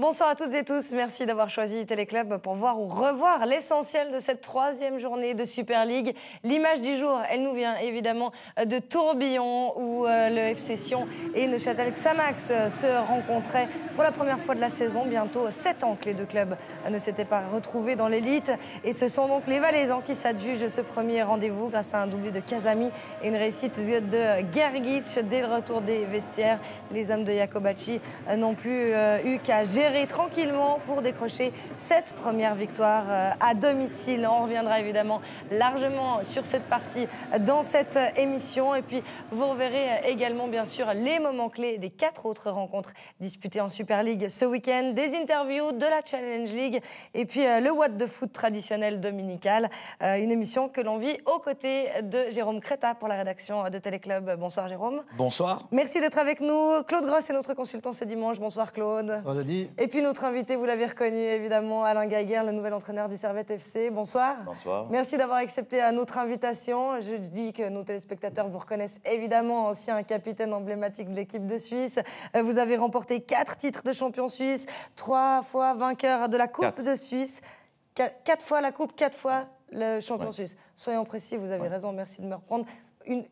Bonsoir à toutes et tous, merci d'avoir choisi Téléclub pour voir ou revoir l'essentiel de cette troisième journée de Super League. L'image du jour, elle nous vient évidemment de Tourbillon où le FC Sion et Neuchâtel Xamax se rencontraient pour la première fois de la saison. Bientôt 7 ans que les deux clubs ne s'étaient pas retrouvés dans l'élite et ce sont donc les Valaisans qui s'adjugent ce premier rendez-vous grâce à un doublé de Casami et une réussite de Gergic dès le retour des vestiaires. Les hommes de Jacobacci n'ont plus eu qu'à gérer tranquillement pour décrocher cette première victoire à domicile. On reviendra évidemment largement sur cette partie dans cette émission et puis vous reverrez également bien sûr les moments clés des 4 autres rencontres disputées en Super League ce week-end, des interviews de la Challenge League et puis le What the Foot traditionnel dominical, une émission que l'on vit aux côtés de Jérôme Créta pour la rédaction de Téléclub. Bonsoir Jérôme. Bonsoir. Merci d'être avec nous. Claude Gross est notre consultant ce dimanche. Bonsoir Claude. Bonsoir Lodi. Et puis notre invité, vous l'avez reconnu évidemment, Alain Gaguerre, le nouvel entraîneur du Servette FC. Bonsoir. Bonsoir. Merci d'avoir accepté notre invitation. Je dis que nos téléspectateurs vous reconnaissent évidemment, ancien capitaine emblématique de l'équipe de Suisse. Vous avez remporté 4 titres de champion suisse, 3 fois vainqueur de la Coupe de Suisse, 4 fois la Coupe, 4 fois le champion suisse. Soyons précis, vous avez raison, merci de me reprendre.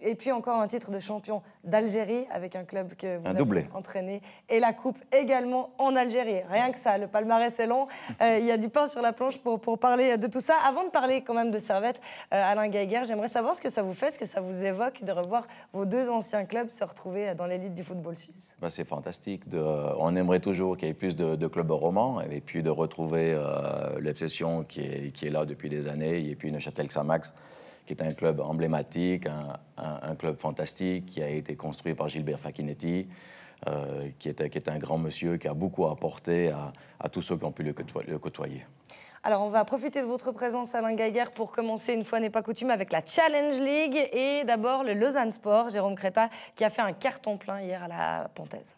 Et puis encore un titre de champion d'Algérie avec un club que vous avez entraîné. Et la coupe également en Algérie. Rien que ça, le palmarès est long. Il y a du pain sur la planche pour parler de tout ça. Avant de parler quand même de Servette, Alain Gaguerre, j'aimerais savoir ce que ça vous fait, ce que ça vous évoque de revoir vos 2 anciens clubs se retrouver dans l'élite du football suisse. C'est fantastique. On aimerait toujours qu'il y ait plus de clubs romans et puis de retrouver le FC Sion qui est là depuis des années et puis Neuchâtel Xamax, qui est un club emblématique, un club fantastique qui a été construit par Gilbert Facchinetti, qui est un grand monsieur qui a beaucoup apporté à tous ceux qui ont pu le côtoyer. Alors, on va profiter de votre présence, Alain Gaguerre, pour commencer, une fois n'est pas coutume, avec la Challenge League et d'abord le Lausanne Sport, Jérôme Créta, qui a fait un carton plein hier à la Pontaise.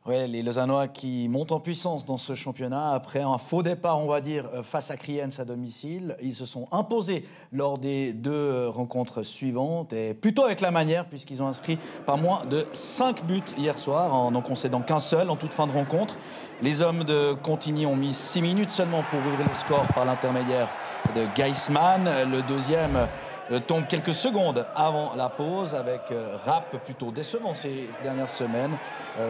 Oui, les Lausannois qui montent en puissance dans ce championnat après un faux départ, on va dire, face à Kriens à domicile. Ils se sont imposés lors des 2 rencontres suivantes et plutôt avec la manière puisqu'ils ont inscrit pas moins de 5 buts hier soir en n'en concédant qu'un seul en toute fin de rencontre. Les hommes de Contigny ont mis 6 minutes seulement pour ouvrir le score par l'intermédiaire de Geisman. Le deuxième tombe quelques secondes avant la pause avec Rapp plutôt décevant ces dernières semaines,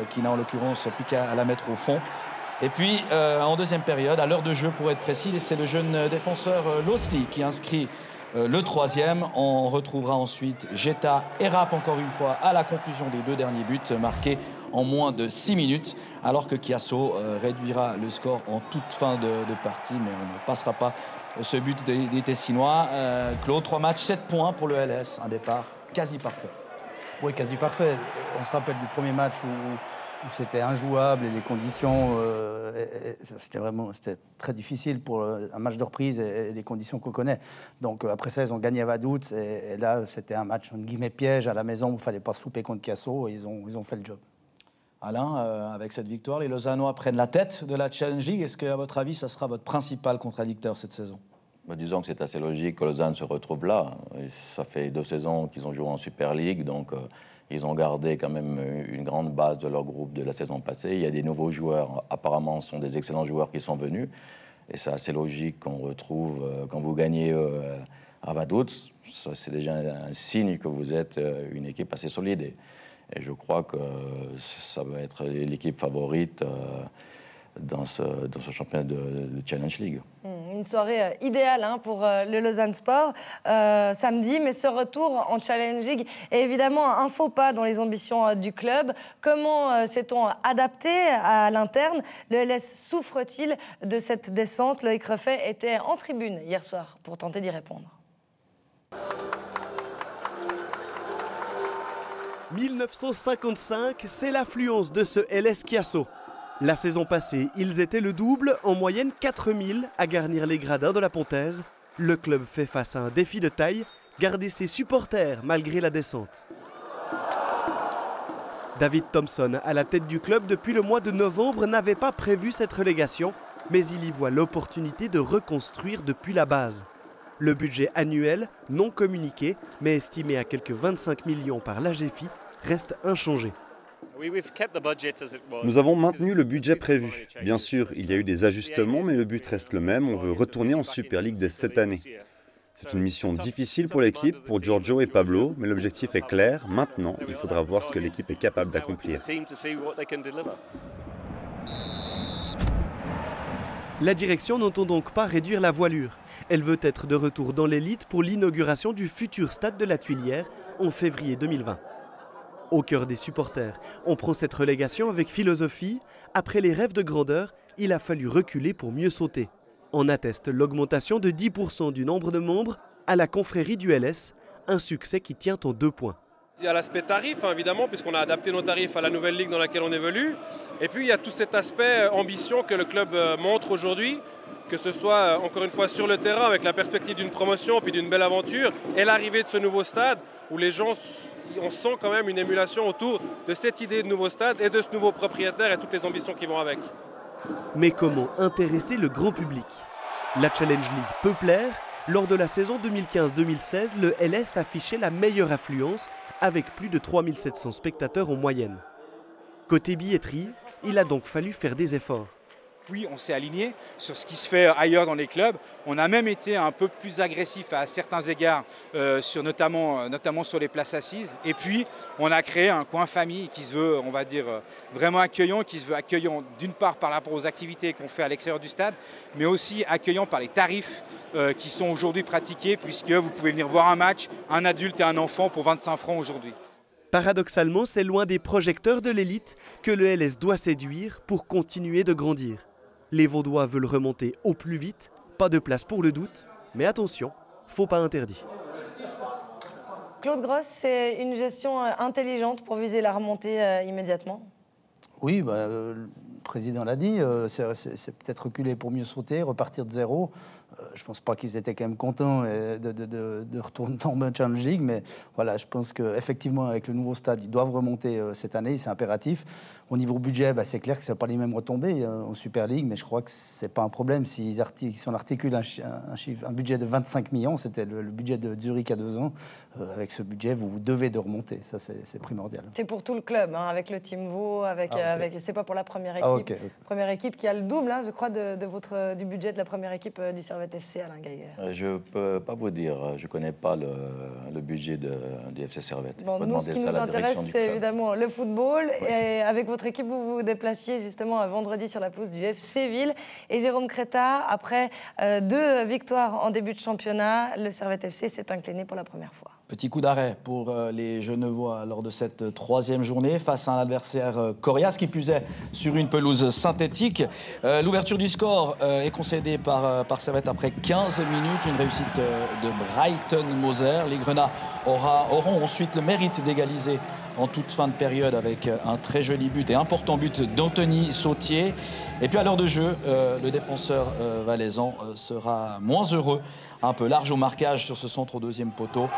qui n'a en l'occurrence plus qu'à la mettre au fond. Et puis en deuxième période, à l'heure de jeu pour être précis, c'est le jeune défenseur Losli qui inscrit le 3e. On retrouvera ensuite Jetta et Rapp encore une fois à la conclusion des 2 derniers buts marqués en moins de 6 minutes, alors que Chiasso réduira le score en toute fin de partie, mais on ne passera pas ce but des Tessinois. Claude, 3 matchs, 7 points pour le LS, un départ quasi parfait. Oui, quasi parfait. On se rappelle du premier match où c'était injouable et les conditions, c'était très difficile pour un match de reprise et les conditions qu'on connaît. Donc après ça, ils ont gagné à Vaduz et là, c'était un match entre guillemets piège à la maison où il ne fallait pas se louper contre Chiasso et ils ont fait le job. Alain, avec cette victoire, les Lausannois prennent la tête de la Challenge League. Est-ce qu'à votre avis, ça sera votre principal contradicteur cette saison ? Disons que c'est assez logique que Lausanne se retrouve là. Ça fait 2 saisons qu'ils ont joué en Super League, donc ils ont gardé quand même une grande base de leur groupe de la saison passée. Il y a des nouveaux joueurs, apparemment ce sont des excellents joueurs qui sont venus. Et c'est assez logique qu'on retrouve, quand vous gagnez à Vaduz, c'est déjà un signe que vous êtes une équipe assez solide. Et je crois que ça va être l'équipe favorite dans ce championnat de Challenge League. Une soirée idéale pour le Lausanne Sport samedi, mais ce retour en Challenge League est évidemment un faux pas dans les ambitions du club. Comment s'est-on adapté à l'interne? Le LS souffre-t-il de cette descente? Loïc Refait était en tribune hier soir pour tenter d'y répondre. 1955, c'est l'affluence de ce LS Chiasso. La saison passée, ils étaient le double, en moyenne 4000 à garnir les gradins de la Pontaise. Le club fait face à un défi de taille, garder ses supporters malgré la descente. David Thompson, à la tête du club depuis le mois de novembre, n'avait pas prévu cette relégation, mais il y voit l'opportunité de reconstruire depuis la base. Le budget annuel, non communiqué, mais estimé à quelques 25 millions par l'AGFI, reste inchangé. Nous avons maintenu le budget prévu. Bien sûr, il y a eu des ajustements, mais le but reste le même. On veut retourner en Super League dès cette année. C'est une mission difficile pour l'équipe, pour Giorgio et Pablo, mais l'objectif est clair. Maintenant, il faudra voir ce que l'équipe est capable d'accomplir. La direction n'entend donc pas réduire la voilure. Elle veut être de retour dans l'élite pour l'inauguration du futur stade de la Tuilière en février 2020. Au cœur des supporters, on prend cette relégation avec philosophie. Après les rêves de grandeur, il a fallu reculer pour mieux sauter. On atteste l'augmentation de 10% du nombre de membres à la confrérie du LS, un succès qui tient en 2 points. Il y a l'aspect tarif, évidemment, puisqu'on a adapté nos tarifs à la nouvelle ligue dans laquelle on évolue. Et puis il y a tout cet aspect ambition que le club montre aujourd'hui, que ce soit encore une fois sur le terrain avec la perspective d'une promotion puis d'une belle aventure et l'arrivée de ce nouveau stade où les gens, on sent quand même une émulation autour de cette idée de nouveau stade et de ce nouveau propriétaire et toutes les ambitions qui vont avec. Mais comment intéresser le grand public? La Challenge League peut plaire. Lors de la saison 2015-2016, le LS affichait la meilleure affluence avec plus de 3700 spectateurs en moyenne. Côté billetterie, il a donc fallu faire des efforts. Oui, on s'est aligné sur ce qui se fait ailleurs dans les clubs. On a même été un peu plus agressif à certains égards, notamment sur les places assises. Et puis, on a créé un coin famille qui se veut, on va dire, vraiment accueillant, qui se veut accueillant d'une part par rapport aux activités qu'on fait à l'extérieur du stade, mais aussi accueillant par les tarifs qui sont aujourd'hui pratiqués, puisque vous pouvez venir voir un match, un adulte et un enfant pour 25 francs aujourd'hui. Paradoxalement, c'est loin des projecteurs de l'élite que le LS doit séduire pour continuer de grandir. Les Vaudois veulent remonter au plus vite, pas de place pour le doute, mais attention, faux pas interdit. Claude Gross, c'est une gestion intelligente pour viser la remontée immédiatement? Oui, le président l'a dit, c'est peut-être reculer pour mieux sauter, repartir de zéro. Je ne pense pas qu'ils étaient quand même contents de retourner dans le Challenge League, mais voilà, je pense qu'effectivement, avec le nouveau stade, ils doivent remonter cette année, c'est impératif. Au niveau budget, c'est clair que ce n'est pas les mêmes retombées en Super League, mais je crois que ce n'est pas un problème. Si on articule un budget de 25 millions, c'était le budget de Zurich à 2 ans, avec ce budget, vous devez de remonter, ça c'est primordial. C'est pour tout le club, avec le Team Vaud, c'est pas pour la première équipe. Okay. Première équipe qui a le double, je crois, du budget de la première équipe du Servette FC, Alain Gaillard. Je ne peux pas vous dire, je ne connais pas le budget du FC Servette. Bon, nous, ce qui nous intéresse, c'est évidemment le football. Oui. Et avec votre équipe, vous vous déplaciez justement vendredi sur la pelouse du FC Séville. Et Jérôme Créta, après 2 victoires en début de championnat, le Servette FC s'est incliné pour la première fois. Petit coup d'arrêt pour les Genevois lors de cette 3e journée face à un adversaire coriace qui plus est sur une pelouse synthétique. L'ouverture du score est concédée par Servette après 15 minutes, une réussite de Brighton Moser. Les Grenats auront ensuite le mérite d'égaliser en toute fin de période avec un très joli but et important but d'Anthony Sautier. Et puis à l'heure de jeu, le défenseur valaisan sera moins heureux, un peu large au marquage sur ce centre au 2e poteau,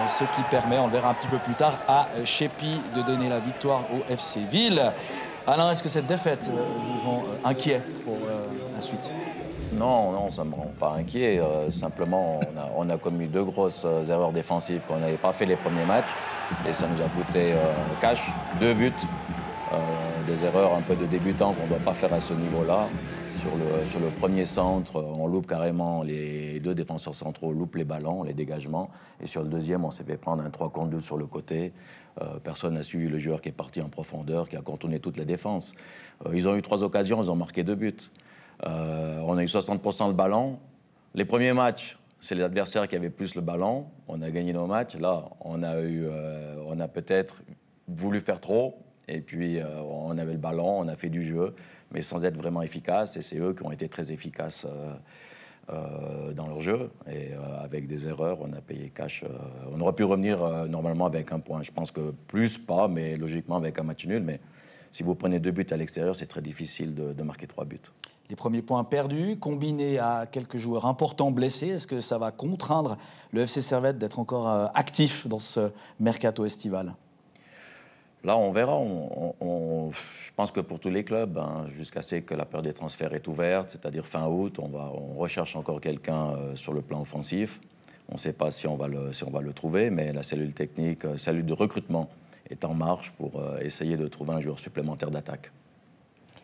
ce qui permet, on le verra un petit peu plus tard, à Chepi de donner la victoire au FC Ville. Alain, est-ce que cette défaite vous rend inquiet pour la suite ? Non, ça ne me rend pas inquiet. Simplement, on a commis 2 grosses erreurs défensives qu'on n'avait pas fait les premiers matchs. Et ça nous a coûté cash, 2 buts. Des erreurs un peu de débutants qu'on ne doit pas faire à ce niveau-là. Sur le premier centre, on loupe carrément, les 2 défenseurs centraux loupent les ballons, les dégagements. Et sur le deuxième, on s'est fait prendre un 3 contre 2 sur le côté. Personne n'a suivi le joueur qui est parti en profondeur, qui a contourné toute la défense. Ils ont eu 3 occasions, ils ont marqué 2 buts. On a eu 60% de ballon. Les premiers matchs, c'est les adversaires qui avaient plus le ballon. On a gagné nos matchs. Là, on a peut-être voulu faire trop. Et puis, on avait le ballon, on a fait du jeu, mais sans être vraiment efficace. Et c'est eux qui ont été très efficaces dans leur jeu. Et avec des erreurs, on a payé cash. On aurait pu revenir normalement avec 1 point. Je pense que plus, pas, mais logiquement avec un match nul. Mais si vous prenez 2 buts à l'extérieur, c'est très difficile de marquer 3 buts. Les premiers points perdus, combinés à quelques joueurs importants blessés, est-ce que ça va contraindre le FC Servette d'être encore actif dans ce mercato estival ? Là, on verra. Je pense que pour tous les clubs, jusqu'à ce que la période des transferts est ouverte, c'est-à-dire fin août, on recherche encore quelqu'un sur le plan offensif. On ne sait pas si on va le trouver, mais la cellule technique, cellule de recrutement est en marche pour essayer de trouver un joueur supplémentaire d'attaque.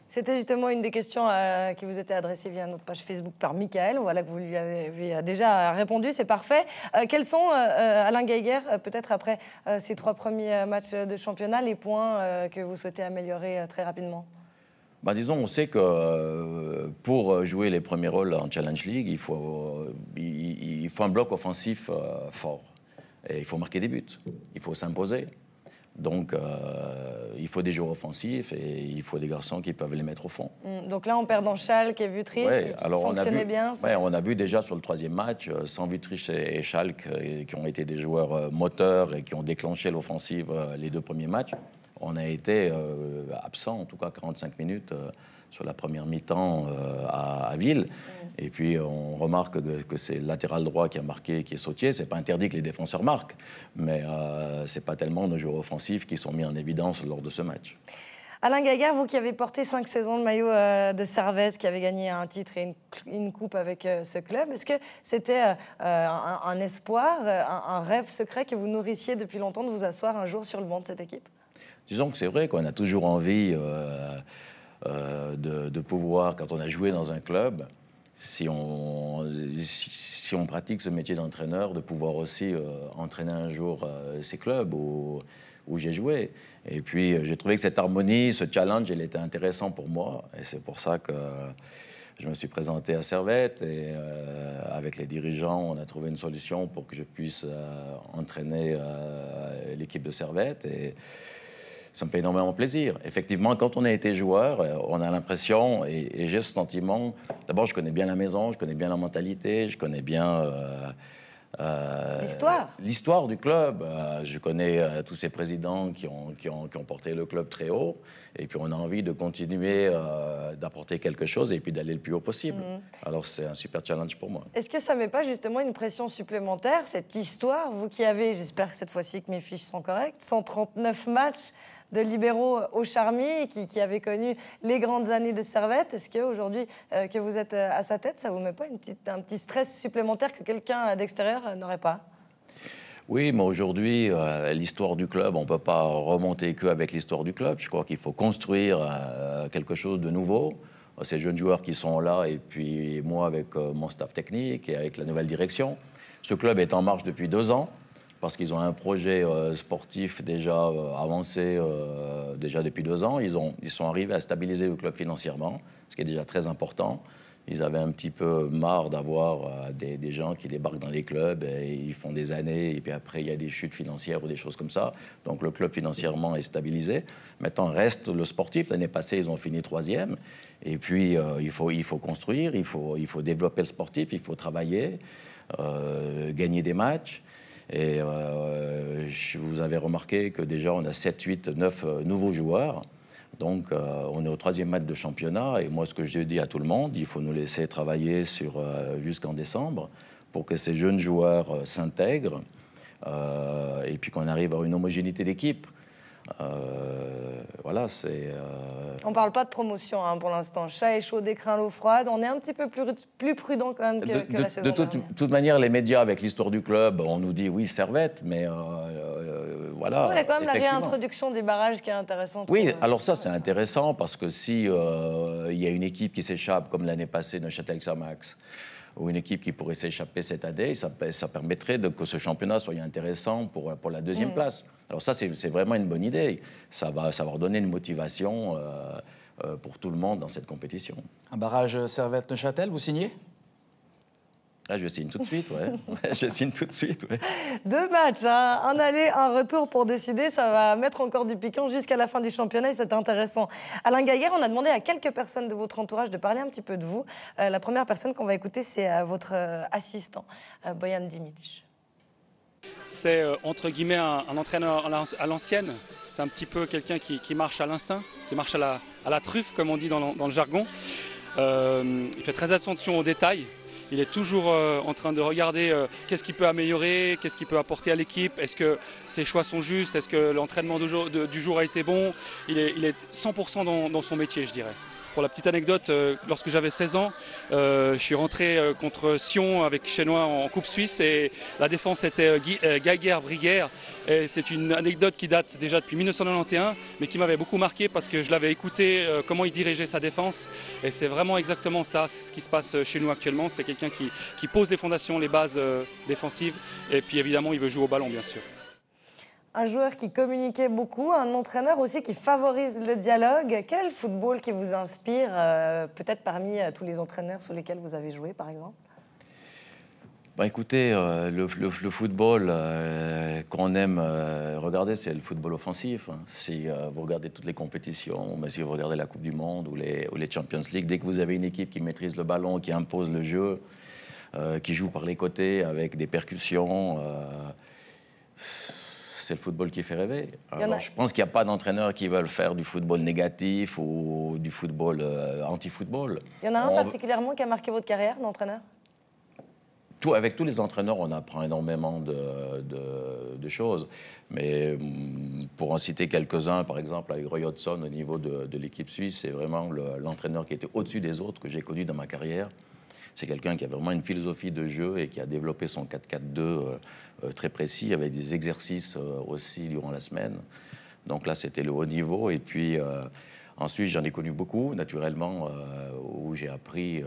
C'était justement une des questions qui vous était adressée via notre page Facebook par Michael. Voilà que vous lui avez déjà répondu, c'est parfait. Quels sont, Alain Geiger, peut-être après ces 3 premiers matchs de championnat, les points que vous souhaitez améliorer très rapidement? Disons, on sait que pour jouer les premiers rôles en Challenge League, il faut un bloc offensif fort. Et il faut marquer des buts, il faut s'imposer. Donc, il faut des joueurs offensifs et il faut des garçons qui peuvent les mettre au fond. Donc là, on perd dans Schalke et Wüttrich, qui fonctionnait bien. On a vu déjà sur le 3e match, sans Wüttrich et Schalke, qui ont été des joueurs moteurs et qui ont déclenché l'offensive les 2 premiers matchs, on a été absent, en tout cas 45 minutes sur la première mi-temps à Ville. Et puis on remarque que c'est le latéral droit qui a marqué, qui est sautier. C'est pas interdit que les défenseurs marquent, mais c'est pas tellement nos joueurs offensifs qui sont mis en évidence lors de ce match. Alain Geiger, vous qui avez porté 5 saisons le maillot de Servette, qui avez gagné un titre et une coupe avec ce club, est-ce que c'était un espoir, un rêve secret que vous nourrissiez depuis longtemps de vous asseoir un jour sur le banc de cette équipe? Disons que c'est vrai qu'on a toujours envie de pouvoir, quand on a joué dans un club, si on pratique ce métier d'entraîneur, de pouvoir aussi entraîner un jour ces clubs où j'ai joué. Et puis j'ai trouvé que cette harmonie, ce challenge, il était intéressant pour moi. Et c'est pour ça que je me suis présenté à Servette et avec les dirigeants, on a trouvé une solution pour que je puisse entraîner l'équipe de Servette. Et ça me fait énormément plaisir. Effectivement, quand on a été joueur, on a l'impression, et j'ai ce sentiment, d'abord, je connais bien la maison, je connais bien la mentalité, je connais bien l'histoire du club. Je connais tous ces présidents qui ont porté le club très haut. Et puis, on a envie de continuer d'apporter quelque chose et puis d'aller le plus haut possible. Alors, c'est un super challenge pour moi. Est-ce que ça ne met pas justement une pression supplémentaire, cette histoire, vous qui avez, j'espère que cette fois-ci que mes fiches sont correctes, 139 matchs de libéraux au Charmy, qui avait connu les grandes années de Servette. Est-ce qu'aujourd'hui que vous êtes à sa tête, ça ne vous met pas un petit stress supplémentaire que quelqu'un d'extérieur n'aurait pas? Oui, mais aujourd'hui, l'histoire du club, on ne peut pas remonter qu'avec l'histoire du club. Je crois qu'il faut construire quelque chose de nouveau. Ces jeunes joueurs qui sont là, et puis moi avec mon staff technique et avec la nouvelle direction. Ce club est en marche depuis 2 ans. Parce qu'ils ont un projet sportif déjà avancé déjà depuis 2 ans. Ils sont arrivés à stabiliser le club financièrement, ce qui est déjà très important. Ils avaient un petit peu marre d'avoir des gens qui débarquent dans les clubs et ils font des années et puis après il y a des chutes financières ou des choses comme ça. Donc le club financièrement est stabilisé. Maintenant reste le sportif. L'année passée, ils ont fini 3e. Et puis il faut construire, il faut développer le sportif, il faut travailler, gagner des matchs. Et vous avez remarqué que déjà on a 7, 8, 9 nouveaux joueurs. Donc on est au 3e match de championnat. Et moi ce que je dis à tout le monde, il faut nous laisser travailler jusqu'en décembre pour que ces jeunes joueurs s'intègrent et puis qu'on arrive à une homogénéité d'équipe. Voilà, c'est... On ne parle pas de promotion pour l'instant. Chat est chaud, d'écrin l'eau froide. On est un petit peu plus prudent quand même que la saison dernière. De toute manière, les médias, avec l'histoire du club, on nous dit oui, Servette, mais voilà. Il y a quand même la réintroduction des barrages qui est intéressante. Oui, alors ça, c'est intéressant parce que si il y a une équipe qui s'échappe, comme l'année passée, Neuchâtel-Xamax, ou une équipe qui pourrait s'échapper cette année, ça permettrait que ce championnat soit intéressant pour la 2e place. Alors ça, c'est vraiment une bonne idée. Ça va redonner une motivation pour tout le monde dans cette compétition. Un barrage Servette-Neuchâtel, vous signez ? Ah, je signe tout de suite, ouais. Je signe tout de suite, ouais. 2 matchs, hein. Un aller, un retour pour décider. Ça va mettre encore du piquant jusqu'à la fin du championnat et c'est intéressant. Alain Geiger, on a demandé à quelques personnes de votre entourage de parler un petit peu de vous. La première personne qu'on va écouter, c'est votre assistant, Bojan Dimic. C'est entre guillemets un entraîneur à l'ancienne. C'est un petit peu quelqu'un qui marche à l'instinct, qui marche à la truffe, comme on dit dans le jargon. Il fait très attention aux détails. Il est toujours en train de regarder qu'est-ce qu'il peut améliorer, qu'est-ce qu'il peut apporter à l'équipe, est-ce que ses choix sont justes, est-ce que l'entraînement du jour a été bon. Il est 100% dans son métier, je dirais. Pour la petite anecdote, lorsque j'avais 16 ans, je suis rentré contre Sion avec Chenois en Coupe Suisse et la défense était Geiger-Briguer. C'est une anecdote qui date déjà depuis 1991, mais qui m'avait beaucoup marqué parce que je l'avais écouté, comment il dirigeait sa défense. Et c'est vraiment exactement ça, ce qui se passe chez nous actuellement. C'est quelqu'un qui pose les fondations, les bases défensives. Et puis évidemment, il veut jouer au ballon, bien sûr. Un joueur qui communiquait beaucoup, un entraîneur aussi qui favorise le dialogue. Quel est le football qui vous inspire, peut-être parmi tous les entraîneurs sous lesquels vous avez joué, par exemple? Bah écoutez, le football qu'on aime regarder, c'est le football offensif. Hein. Si vous regardez toutes les compétitions, si vous regardez la Coupe du Monde ou les Champions League, dès que vous avez une équipe qui maîtrise le ballon, qui impose le jeu, qui joue par les côtés avec des percussions, c'est le football qui fait rêver. Alors, je pense qu'il n'y a pas d'entraîneurs qui veulent faire du football négatif ou du football anti-football. Il y en a un particulièrement qui a marqué votre carrière d'entraîneur? Avec tous les entraîneurs, on apprend énormément de choses. Mais pour en citer quelques-uns, par exemple, avec Roy Hodgson, au niveau de l'équipe suisse, c'est vraiment l'entraîneur qui était au-dessus des autres que j'ai connu dans ma carrière. C'est quelqu'un qui a vraiment une philosophie de jeu et qui a développé son 4-4-2 très précis, avec des exercices aussi durant la semaine. Donc là, c'était le haut niveau. Et puis, ensuite, j'en ai connu beaucoup, naturellement, où j'ai appris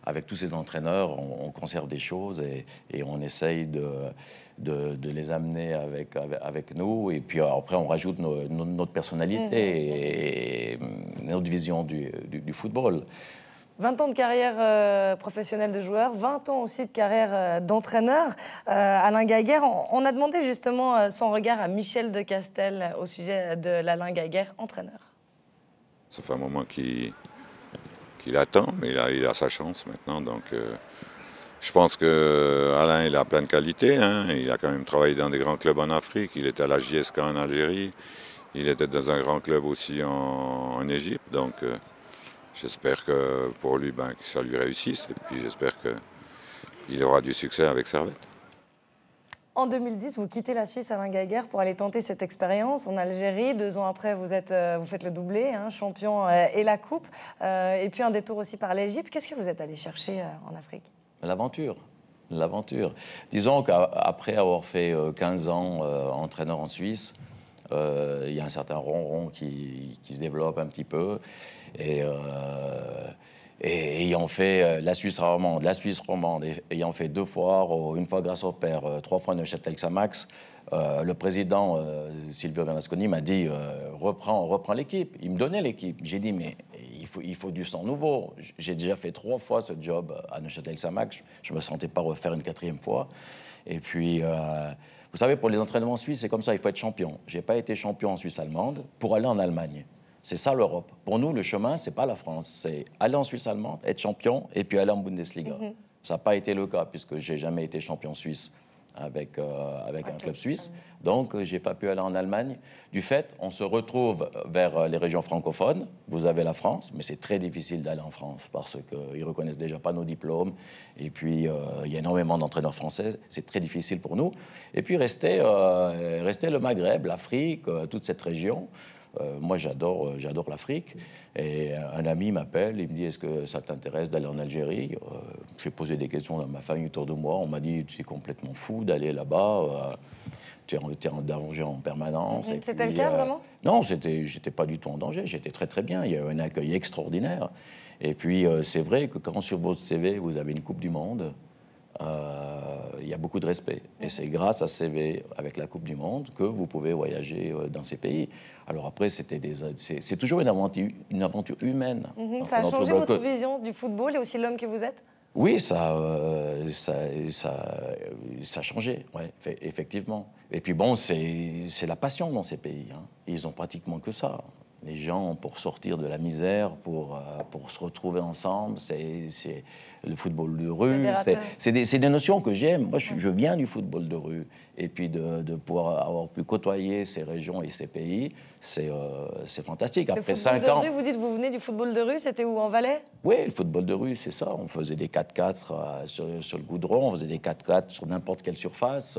avec tous ces entraîneurs, on conserve des choses et on essaye de les amener avec nous. Et puis après, on rajoute notre personnalité et notre vision du football. 20 ans de carrière professionnelle de joueur, 20 ans aussi de carrière d'entraîneur. Alain Geiger, on a demandé justement son regard à Michel de Castel au sujet de l'Alain Geiger, entraîneur. Ça fait un moment qu'il attend, mais il a sa chance maintenant. Donc, je pense qu'Alain, il a plein de qualités. Hein. Il a quand même travaillé dans des grands clubs en Afrique. Il était à la JSK en Algérie. Il était dans un grand club aussi en Égypte. Donc, j'espère que pour lui, que ça lui réussisse. Et puis, j'espère qu'il aura du succès avec Servette. En 2010, vous quittez la Suisse, Alain Geiger, pour aller tenter cette expérience en Algérie. 2 ans après, vous faites le doublé, hein, champion et la coupe. Et puis un détour aussi par l'Égypte. Qu'est-ce que vous êtes allé chercher en Afrique? L'aventure. Disons qu'après avoir fait 15 ans entraîneur en Suisse, il y a un certain ronron qui se développe un petit peu. Et ayant fait la Suisse romande, ayant fait 2 fois, une fois grâce au père, 3 fois Neuchâtel-Xamax, le président Silvio Bernasconi m'a dit reprends l'équipe. Il me donnait l'équipe. J'ai dit mais il faut du sang nouveau. J'ai déjà fait 3 fois ce job à Neuchâtel-Xamax. Je ne me sentais pas refaire une 4e fois. Et puis, vous savez, pour les entraînements suisses, c'est comme ça, il faut être champion. Je n'ai pas été champion en Suisse allemande pour aller en Allemagne. C'est ça l'Europe. Pour nous, le chemin, c'est pas la France. C'est aller en Suisse allemande, être champion, et puis aller en Bundesliga. Ça n'a pas été le cas, puisque j'ai jamais été champion suisse avec un club suisse. Donc, j'ai pas pu aller en Allemagne. Du fait, on se retrouve vers les régions francophones. Vous avez la France, mais c'est très difficile d'aller en France, parce qu'ils reconnaissent déjà pas nos diplômes. Et puis, il y a énormément d'entraîneurs français. C'est très difficile pour nous. Et puis, rester le Maghreb, l'Afrique, toute cette région. Moi, j'adore l'Afrique. Et un ami m'appelle, il me dit « Est-ce que ça t'intéresse d'aller en Algérie ?» J'ai posé des questions dans ma famille autour de moi. On m'a dit « Tu es complètement fou d'aller là-bas. Tu es en danger en permanence. » C'était le cas, vraiment? Non, j'étais pas du tout en danger. J'étais très, très bien. Il y a eu un accueil extraordinaire. Et puis, c'est vrai que quand sur votre CV, vous avez une Coupe du Monde, il y a beaucoup de respect. Et c'est grâce à ce CV, avec la Coupe du Monde, que vous pouvez voyager dans ces pays. Alors après, c'est toujours une aventure humaine. Ça a changé votre vision du football et aussi l'homme que vous êtes? Oui, ça a changé, ouais, effectivement. Et puis bon, c'est la passion dans ces pays. Hein. Ils ont pratiquement que ça. Les gens, pour sortir de la misère, pour se retrouver ensemble, c'est le football de rue. C'est des notions que j'aime. Moi, je viens du football de rue. Et puis de pouvoir avoir pu côtoyer ces régions et ces pays, c'est fantastique. Après 5 ans... Le football de rue, vous dites, vous venez du football de rue, c'était où, en Valais? Oui, le football de rue, c'est ça. On faisait des 4-4 sur le goudron, on faisait des 4-4 sur n'importe quelle surface.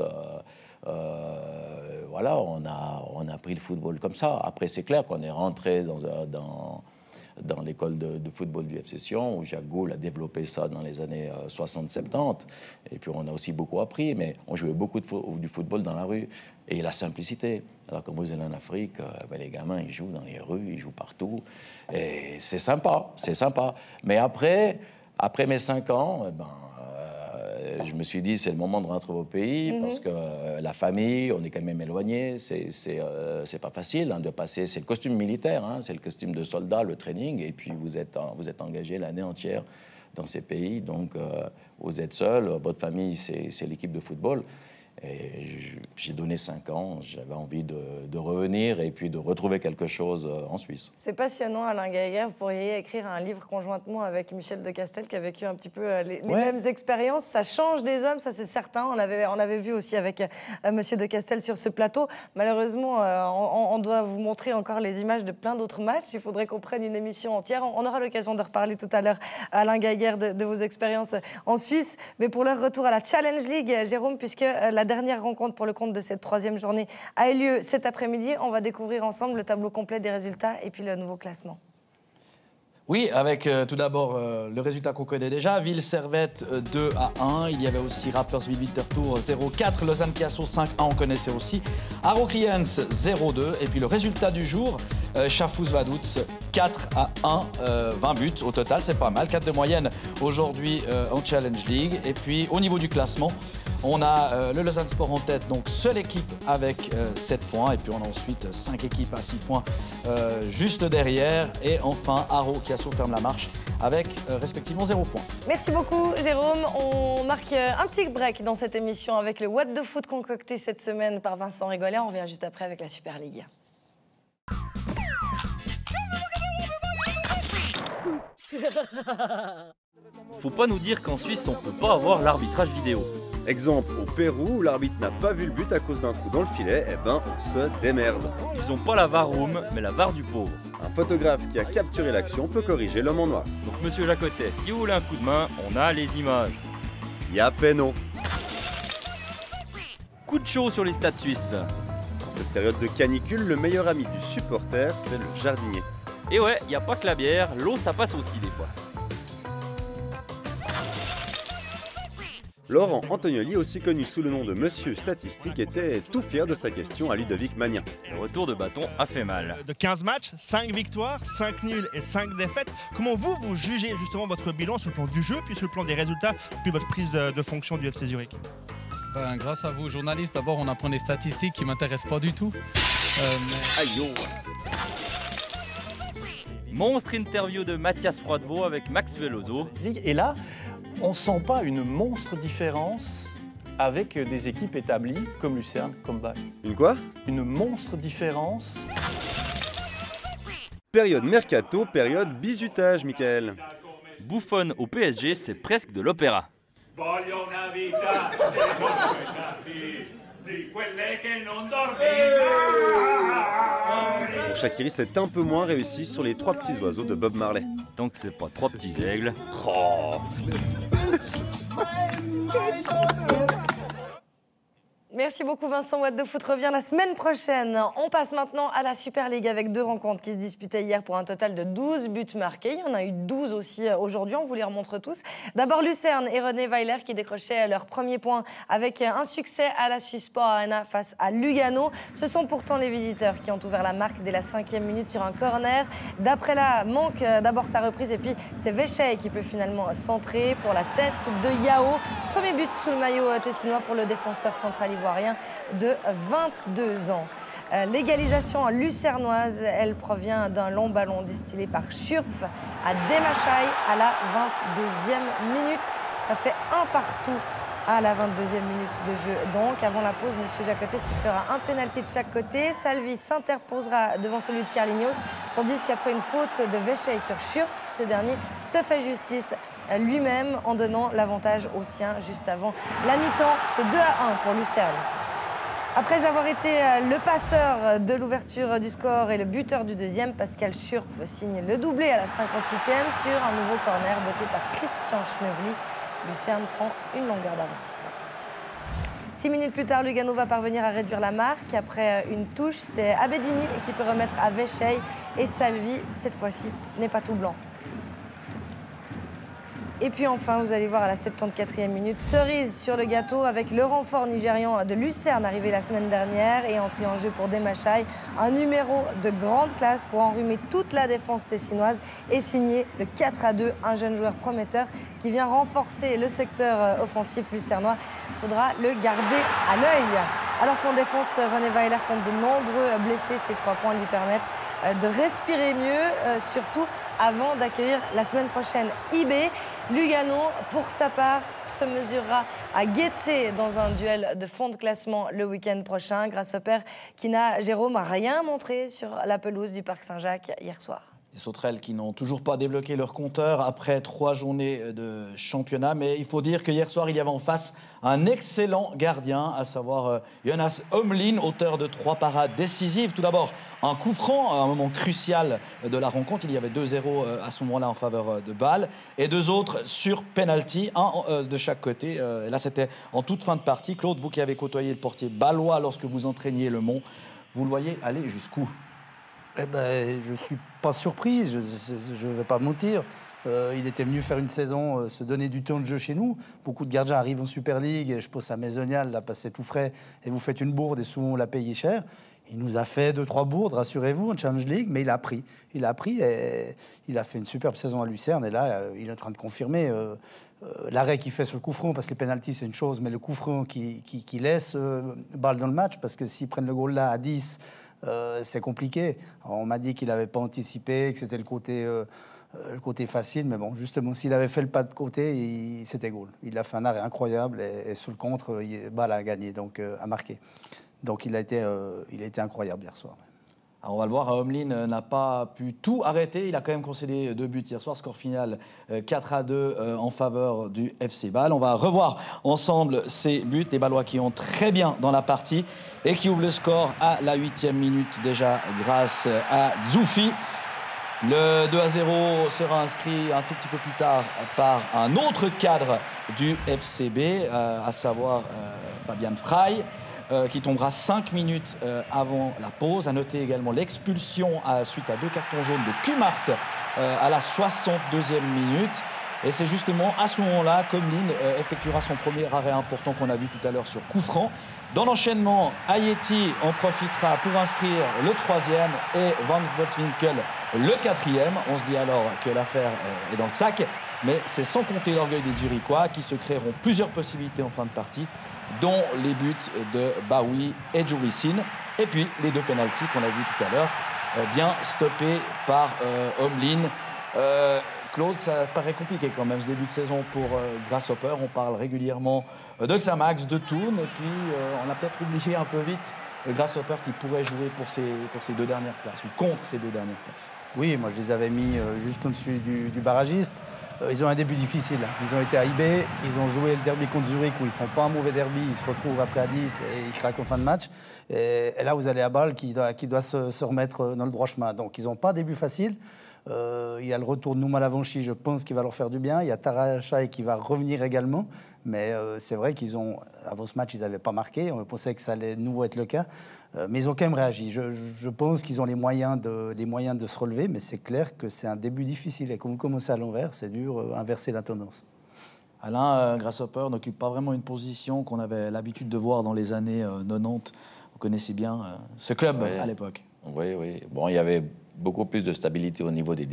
Voilà, on a pris le football comme ça. Après, c'est clair qu'on est rentré dans l'école de football du FC Sion, où Jacques Goul a développé ça dans les années 60-70. Et puis on a aussi beaucoup appris, mais on jouait beaucoup du football dans la rue. Et la simplicité. Alors quand vous allez en Afrique, les gamins, ils jouent dans les rues, ils jouent partout. Et c'est sympa, c'est sympa. Mais après mes 5 ans, je me suis dit, c'est le moment de rentrer au pays, parce que la famille, on est quand même éloigné, c'est pas facile de passer, c'est le costume militaire, c'est le costume de soldat, le training, et puis vous êtes engagé l'année entière dans ces pays, donc vous êtes seul, votre famille, c'est l'équipe de football. Et j'ai donné 5 ans, j'avais envie de revenir et puis de retrouver quelque chose en Suisse. C'est passionnant, Alain Geiger. Vous pourriez écrire un livre conjointement avec Michel de Castel qui a vécu un petit peu les mêmes expériences. Ça change des hommes, ça c'est certain. On l'avait vu aussi avec Monsieur de Castel sur ce plateau. Malheureusement, on doit vous montrer encore les images de plein d'autres matchs. Il faudrait qu'on prenne une émission entière. On aura l'occasion de reparler tout à l'heure, Alain Geiger, de vos expériences en Suisse. Mais pour leur retour à la Challenge League, Jérôme, puisque la dernière rencontre pour le compte de cette 3e journée a eu lieu cet après-midi. On va découvrir ensemble le tableau complet des résultats et puis le nouveau classement. Oui, avec tout d'abord le résultat qu'on connaît déjà. Ville-Servette 2-1. Il y avait aussi Rapperswil-Winterthur 0-4. Lausanne-Chiasso 5-1, on connaissait aussi. Aro-Kriens 0-2. Et puis le résultat du jour, Schaffhouse-Vaduz 4-1. 20 buts au total, c'est pas mal. 4 de moyenne aujourd'hui en Challenge League. Et puis au niveau du classement, on a le Lausanne Sport en tête, donc seule équipe avec 7 points. Et puis on a ensuite 5 équipes à 6 points juste derrière. Et enfin, Aro-Chiasso ferme la marche avec respectivement 0 points. Merci beaucoup, Jérôme. On marque un petit break dans cette émission avec le What the Foot concocté cette semaine par Vincent Rigolet. On revient juste après avec la Super League. Faut pas nous dire qu'en Suisse, on peut pas avoir l'arbitrage vidéo. Exemple, au Pérou, où l'arbitre n'a pas vu le but à cause d'un trou dans le filet, on se démerde. Ils ont pas la VAR room, mais la VAR du pauvre. Un photographe qui a capturé l'action peut corriger l'homme en noir. Donc monsieur Jacotet, si vous voulez un coup de main, on a les images. Y'a péno. Coup de chaud sur les stades suisses. Dans cette période de canicule, le meilleur ami du supporter, c'est le jardinier. Et ouais, y a pas que la bière, l'eau ça passe aussi des fois. Laurent Antonioli, aussi connu sous le nom de Monsieur Statistique, était tout fier de sa question à Ludovic Magnin. Le retour de bâton a fait mal. De 15 matchs, 5 victoires, 5 nuls et 5 défaites. Comment vous jugez justement votre bilan sur le plan du jeu, puis sur le plan des résultats, depuis votre prise de fonction du FC Zurich? Grâce à vous, journalistes, d'abord on apprend des statistiques qui ne m'intéressent pas du tout. Aïe. Monstre interview de Mathias Froidevaux avec Max Veloso. Et là, on ne sent pas une monstre différence avec des équipes établies comme Lucerne, comme Bâle. Une quoi? Une monstre différence. Période mercato, période bizutage, Michael. Buffon au PSG, c'est presque de l'opéra. Pour Shaqiri, c'est un peu moins réussi sur les 3 petits oiseaux de Bob Marley. Donc c'est pas 3 petits aigles. Oh. Merci beaucoup Vincent. What the Foot revient la semaine prochaine. On passe maintenant à la Super League avec 2 rencontres qui se disputaient hier pour un total de 12 buts marqués. Il y en a eu 12 aussi aujourd'hui, on vous les remontre tous. D'abord Lucerne et René Weiler qui décrochaient leur premier point avec un succès à la Swiss Sport Arena face à Lugano. Ce sont pourtant les visiteurs qui ont ouvert la marque dès la 5e minute sur un corner. D'après là, manque d'abord sa reprise et puis c'est Véchet qui peut finalement centrer pour la tête de Yao. Premier but sous le maillot tessinois pour le défenseur central ivoirien de 22 ans. L'égalisation lucernoise, elle provient d'un long ballon distillé par Schürpf à Demachai à la 22e minute. Ça fait 1 partout à la 22e minute de jeu. Donc, avant la pause, M. Jacotet sifflera un pénalty de chaque côté. Salvi s'interposera devant celui de Carlinhos, tandis qu'après une faute de Véchet sur Schürpf, ce dernier se fait justice lui-même en donnant l'avantage aux siens juste avant la mi-temps. C'est 2-1 pour Lucerne. Après avoir été le passeur de l'ouverture du score et le buteur du deuxième, Pascal Schürpf signe le doublé à la 58e sur un nouveau corner botté par Christian Schnevely. Lucerne prend une longueur d'avance. 6 minutes plus tard, Lugano va parvenir à réduire la marque. Après une touche, c'est Abedini qui peut remettre à Véchey. Et Salvi, cette fois-ci, n'est pas tout blanc. Et puis enfin, vous allez voir à la 74e minute, cerise sur le gâteau avec le renfort nigérian de Lucerne arrivé la semaine dernière et entré en jeu pour Demachai. Un numéro de grande classe pour enrhumer toute la défense tessinoise et signer le 4-2, un jeune joueur prometteur qui vient renforcer le secteur offensif lucernois. Il faudra le garder à l'œil. Alors qu'en défense, René Weiler compte de nombreux blessés. Ces 3 points lui permettent de respirer mieux, surtout avant d'accueillir la semaine prochaine IB. Lugano, pour sa part, se mesurera à Getse dans un duel de fond de classement le week-end prochain. Grasshopper qui n'a, Jérôme, rien montré sur la pelouse du Parc Saint-Jacques hier soir. Les Sauterelles qui n'ont toujours pas débloqué leur compteur après 3 journées de championnat. Mais il faut dire que hier soir, il y avait en face un excellent gardien, à savoir Jonas Omlin, auteur de 3 parades décisives. Tout d'abord, un coup franc, à un moment crucial de la rencontre. Il y avait 2-0 à ce moment-là en faveur de Bâle. Et 2 autres sur penalty, un de chaque côté. Et là, c'était en toute fin de partie. Claude, vous qui avez côtoyé le portier bâlois lorsque vous entraîniez Le Mont, vous le voyez aller jusqu'où ? Eh ben, je ne suis pas surpris, je ne vais pas mentir. Il était venu faire une saison, se donner du temps de jeu chez nous. Beaucoup de gardiens arrivent en Super League, je pense à Maisonial, là, passé tout frais, et vous faites une bourde, et souvent on l'a payé cher. Il nous a fait 2-3 bourdes, rassurez-vous, en Challenge League, mais il a pris. Il a pris et il a fait une superbe saison à Lucerne, et là, il est en train de confirmer l'arrêt qu'il fait sur le coup franc, parce que les pénaltys, c'est une chose, mais le coup franc qui laisse balle dans le match, parce que s'ils prennent le goal là à 10... c'est compliqué. Alors, on m'a dit qu'il n'avait pas anticipé, que c'était le côté facile, mais bon, justement, s'il avait fait le pas de côté, c'était goal. Il a fait un arrêt incroyable et sur le contre, Bâle a gagné, donc a marqué. Donc il a été incroyable hier soir. Alors on va le voir, Omlin n'a pas pu tout arrêter. Il a quand même concédé 2 buts hier soir. Score final 4-2 en faveur du FC Bâle. On va revoir ensemble ces buts. Les Bâlois qui ont très bien dans la partie et qui ouvrent le score à la 8e minute déjà grâce à Zoufi. Le 2-0 sera inscrit un tout petit peu plus tard par un autre cadre du FCB, à savoir Fabian Frey. Qui tombera 5 minutes avant la pause. À noter également l'expulsion suite à 2 cartons jaunes de Kumart à la 62e minute. Et c'est justement à ce moment-là qu'Omlin effectuera son premier arrêt important qu'on a vu tout à l'heure sur coup franc. Dans l'enchaînement, Ayeti en profitera pour inscrire le 3e et Van Volkswinkel le 4e. On se dit alors que l'affaire est dans le sac. Mais c'est sans compter l'orgueil des Zurichois qui se créeront plusieurs possibilités en fin de partie, dont les buts de Baoui et Juricine. Et puis les 2 pénaltys qu'on a vus tout à l'heure, bien stoppés par Omlin. Claude, ça paraît compliqué quand même ce début de saison pour Grasshopper. On parle régulièrement de Xamax, de Thun, et puis on a peut-être oublié un peu vite Grasshopper qui pourrait jouer pour ces 2 dernières places, ou contre ces 2 dernières places. Oui, moi je les avais mis juste au-dessus du barragiste. Ils ont un début difficile. Ils ont été à IB, ils ont joué le derby contre Zurich où ils font pas un mauvais derby, ils se retrouvent après à 10 et ils craquent en fin de match. Et là vous allez à Bâle qui doit se remettre dans le droit chemin. Donc ils n'ont pas un début facile. Il y a le retour de Nouma Lavanchi, je pense qu'il va leur faire du bien. Il y a Tarachai qui va revenir également. Mais c'est vrai qu'ils ont, avant ce match, ils n'avaient pas marqué. On pensait que ça allait nouveau être le cas. Mais ils ont quand même réagi. Je pense qu'ils ont les moyens de se relever. Mais c'est clair que c'est un début difficile. Et quand vous commencez à l'envers, c'est dur inverser la tendance. Alain, Grasshopper n'occupe pas vraiment une position qu'on avait l'habitude de voir dans les années 90. Vous connaissez bien ce club à l'époque. Oui, oui. Bon, il y avait beaucoup plus de stabilité au niveau de la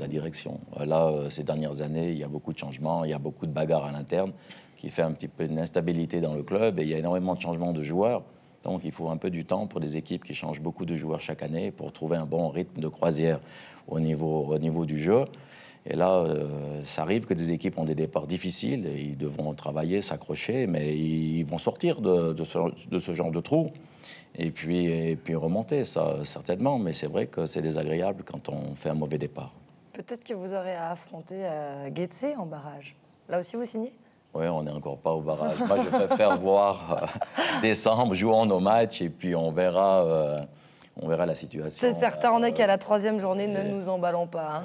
direction. Là, ces dernières années, il y a beaucoup de changements, il y a beaucoup de bagarres à l'interne qui fait un petit peu d'instabilité dans le club et il y a énormément de changements de joueurs. Donc, il faut un peu du temps pour des équipes qui changent beaucoup de joueurs chaque année pour trouver un bon rythme de croisière au niveau du jeu. Et là, ça arrive que des équipes ont des départs difficiles et ils devront travailler, s'accrocher, mais ils vont sortir de ce genre de trou. Et puis remonter, ça, certainement. Mais c'est vrai que c'est désagréable quand on fait un mauvais départ. Peut-être que vous aurez à affronter Getse en barrage. Là aussi, vous signez ? Oui, on n'est encore pas au barrage. Moi, je préfère voir décembre, jouons nos matchs et puis on verra On verra la situation. C'est certain, on est qu'à la 3e journée, ne nous emballons pas. Hein.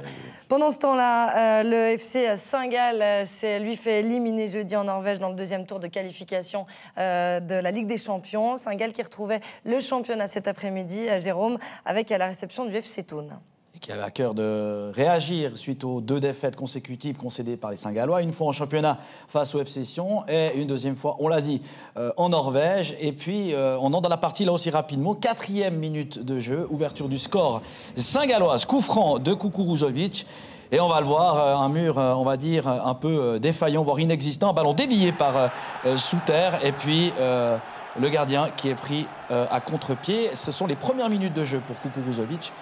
Pendant ce temps-là, le FC Saint-Gall lui fait éliminer jeudi en Norvège dans le 2e tour de qualification de la Ligue des Champions. Saint-Gall qui retrouvait le championnat cet après-midi, Jérôme, avec la réception du FC Thun. Et qui avait à cœur de réagir suite aux 2 défaites consécutives concédées par les Saint-Gallois, une fois en championnat face au FC Sion et une deuxième fois, on l'a dit, en Norvège. Et puis, on entre dans la partie là aussi rapidement. 4e minute de jeu, ouverture du score Saint-Galloise, coup franc de Kukuruzovic. Et on va le voir, un mur, on va dire, un peu défaillant, voire inexistant, un ballon dévié par Souter. Et puis, le gardien qui est pris à contre-pied. Ce sont les premières minutes de jeu pour Kukuruzovic,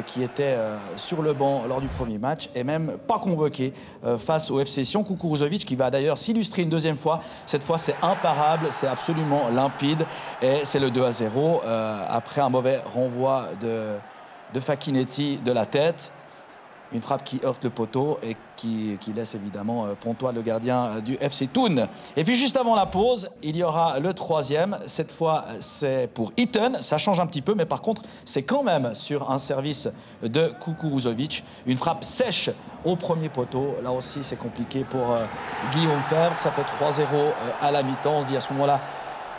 qui était sur le banc lors du premier match et même pas convoqué face au FC Sion. Kukuruzovic qui va d'ailleurs s'illustrer une deuxième fois. Cette fois, c'est imparable, c'est absolument limpide et c'est le 2-0 après un mauvais renvoi de Facchinetti de la tête. Une frappe qui heurte le poteau et qui laisse évidemment Pontois, le gardien du FC Thun. Et puis juste avant la pause, il y aura le 3e. Cette fois, c'est pour Eton. Ça change un petit peu, mais par contre, c'est quand même sur un service de Kukuruzovic. Une frappe sèche au premier poteau. Là aussi, c'est compliqué pour Guillaume Febvre. Ça fait 3-0 à la mi-temps. On se dit à ce moment-là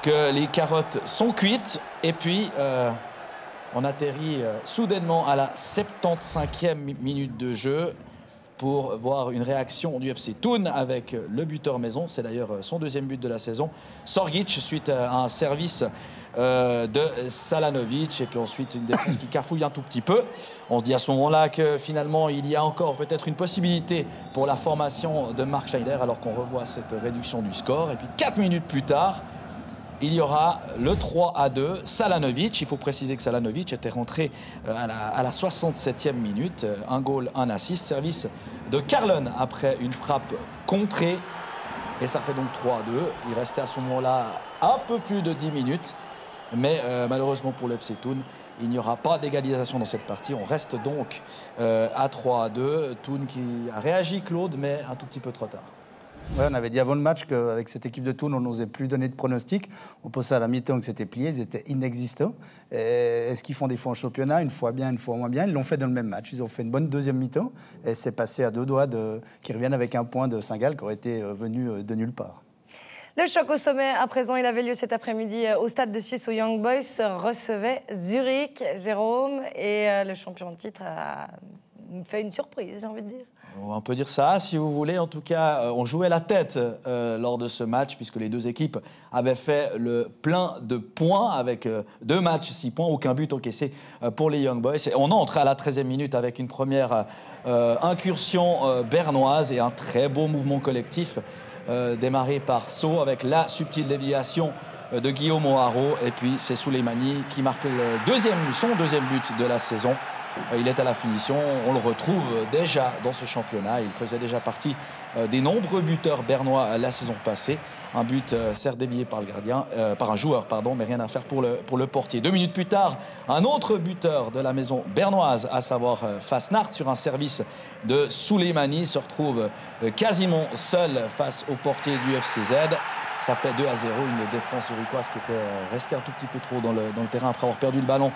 que les carottes sont cuites. Et puis... on atterrit soudainement à la 75e minute de jeu pour voir une réaction du FC Thun avec le buteur maison. C'est d'ailleurs son 2e but de la saison. Sorgic, suite à un service de Salanovic. Et puis ensuite, une défense qui cafouille un tout petit peu. On se dit à ce moment-là que finalement, il y a encore peut-être une possibilité pour la formation de Mark Schneider alors qu'on revoit cette réduction du score. Et puis 4 minutes plus tard, il y aura le 3-2, Salanovic. Il faut préciser que Salanovic était rentré à la 67e minute. Un goal, un assist. Service de Carlon après une frappe contrée. Et ça fait donc 3-2. Il restait à ce moment-là un peu plus de 10 minutes. Mais malheureusement pour le FC Thun, il n'y aura pas d'égalisation dans cette partie. On reste donc à 3-2. Thun qui a réagi, Claude, mais un tout petit peu trop tard. Ouais, on avait dit avant le match qu'avec cette équipe de Thun, on n'osait plus donner de pronostics. On pensait à la mi-temps que c'était plié, ils étaient inexistants. Est-ce qu'ils font des fois en championnat, une fois bien, une fois moins bien? Ils l'ont fait dans le même match. Ils ont fait une bonne deuxième mi-temps et c'est passé à 2 doigts qu'ils reviennent avec un point de Saint-Gall qui aurait été venu de nulle part. Le choc au sommet, à présent, il avait lieu cet après-midi au Stade de Suisse où Young Boys recevait Zurich, Jérôme, et le champion de titre a fait une surprise, j'ai envie de dire. On peut dire ça, si vous voulez. En tout cas, on jouait la tête lors de ce match, puisque les 2 équipes avaient fait le plein de points, avec 2 matchs, 6 points, aucun but encaissé pour les Young Boys. Et on entre à la 13e minute avec une première incursion bernoise et un très beau mouvement collectif démarré par Sceaux, avec la subtile déviation de Guillaume O'Haraud. Et puis c'est Souleymani qui marque son deuxième but de la saison. Il est à la finition, on le retrouve déjà dans ce championnat. Il faisait déjà partie des nombreux buteurs bernois la saison passée. Un but certes dévié par le gardien, par un joueur, pardon, mais rien à faire pour le portier. 2 minutes plus tard, un autre buteur de la maison bernoise, à savoir Fasnacht, sur un service de Souleymani, se retrouve quasiment seul face au portier du FCZ. Ça fait 2-0, une défense zurichoise qui était restée un tout petit peu trop dans le terrain après avoir perdu le ballon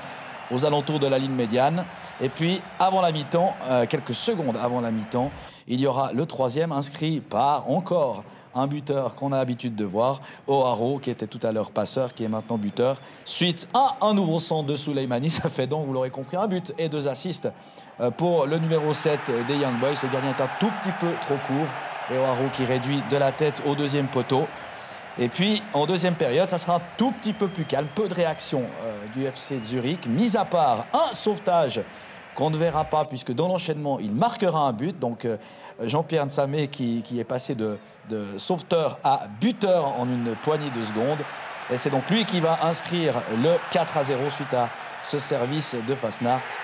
aux alentours de la ligne médiane. Et puis, avant la mi-temps, quelques secondes avant la mi-temps, il y aura le 3e inscrit par encore un buteur qu'on a l'habitude de voir, O'Haraud, qui était tout à l'heure passeur, qui est maintenant buteur. Suite à un nouveau centre de Souleymani, ça fait donc, vous l'aurez compris, un but et 2 assists pour le numéro 7 des Young Boys. Le gardien est un tout petit peu trop court. Et O'Haraud qui réduit de la tête au 2e poteau. Et puis, en deuxième période, ça sera un tout petit peu plus calme. Peu de réaction du FC de Zurich, mis à part un sauvetage qu'on ne verra pas, puisque dans l'enchaînement, il marquera un but. Donc, Jean-Pierre Nsamé qui est passé de sauveteur à buteur en une poignée de secondes. Et c'est donc lui qui va inscrire le 4-0 suite à ce service de Fasnacht.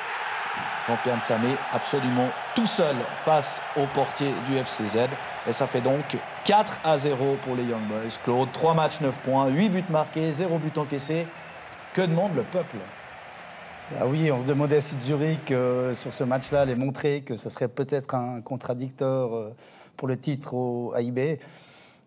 Jean-Pierre Nsamé absolument tout seul face au portier du FCZ. Et ça fait donc 4-0 pour les Young Boys. Claude, 3 matchs, 9 points, 8 buts marqués, 0 but encaissé. Que demande le peuple? Bah oui, on se demandait si Zurich, sur ce match-là, allait montrer que ça serait peut-être un contradicteur pour le titre à IB.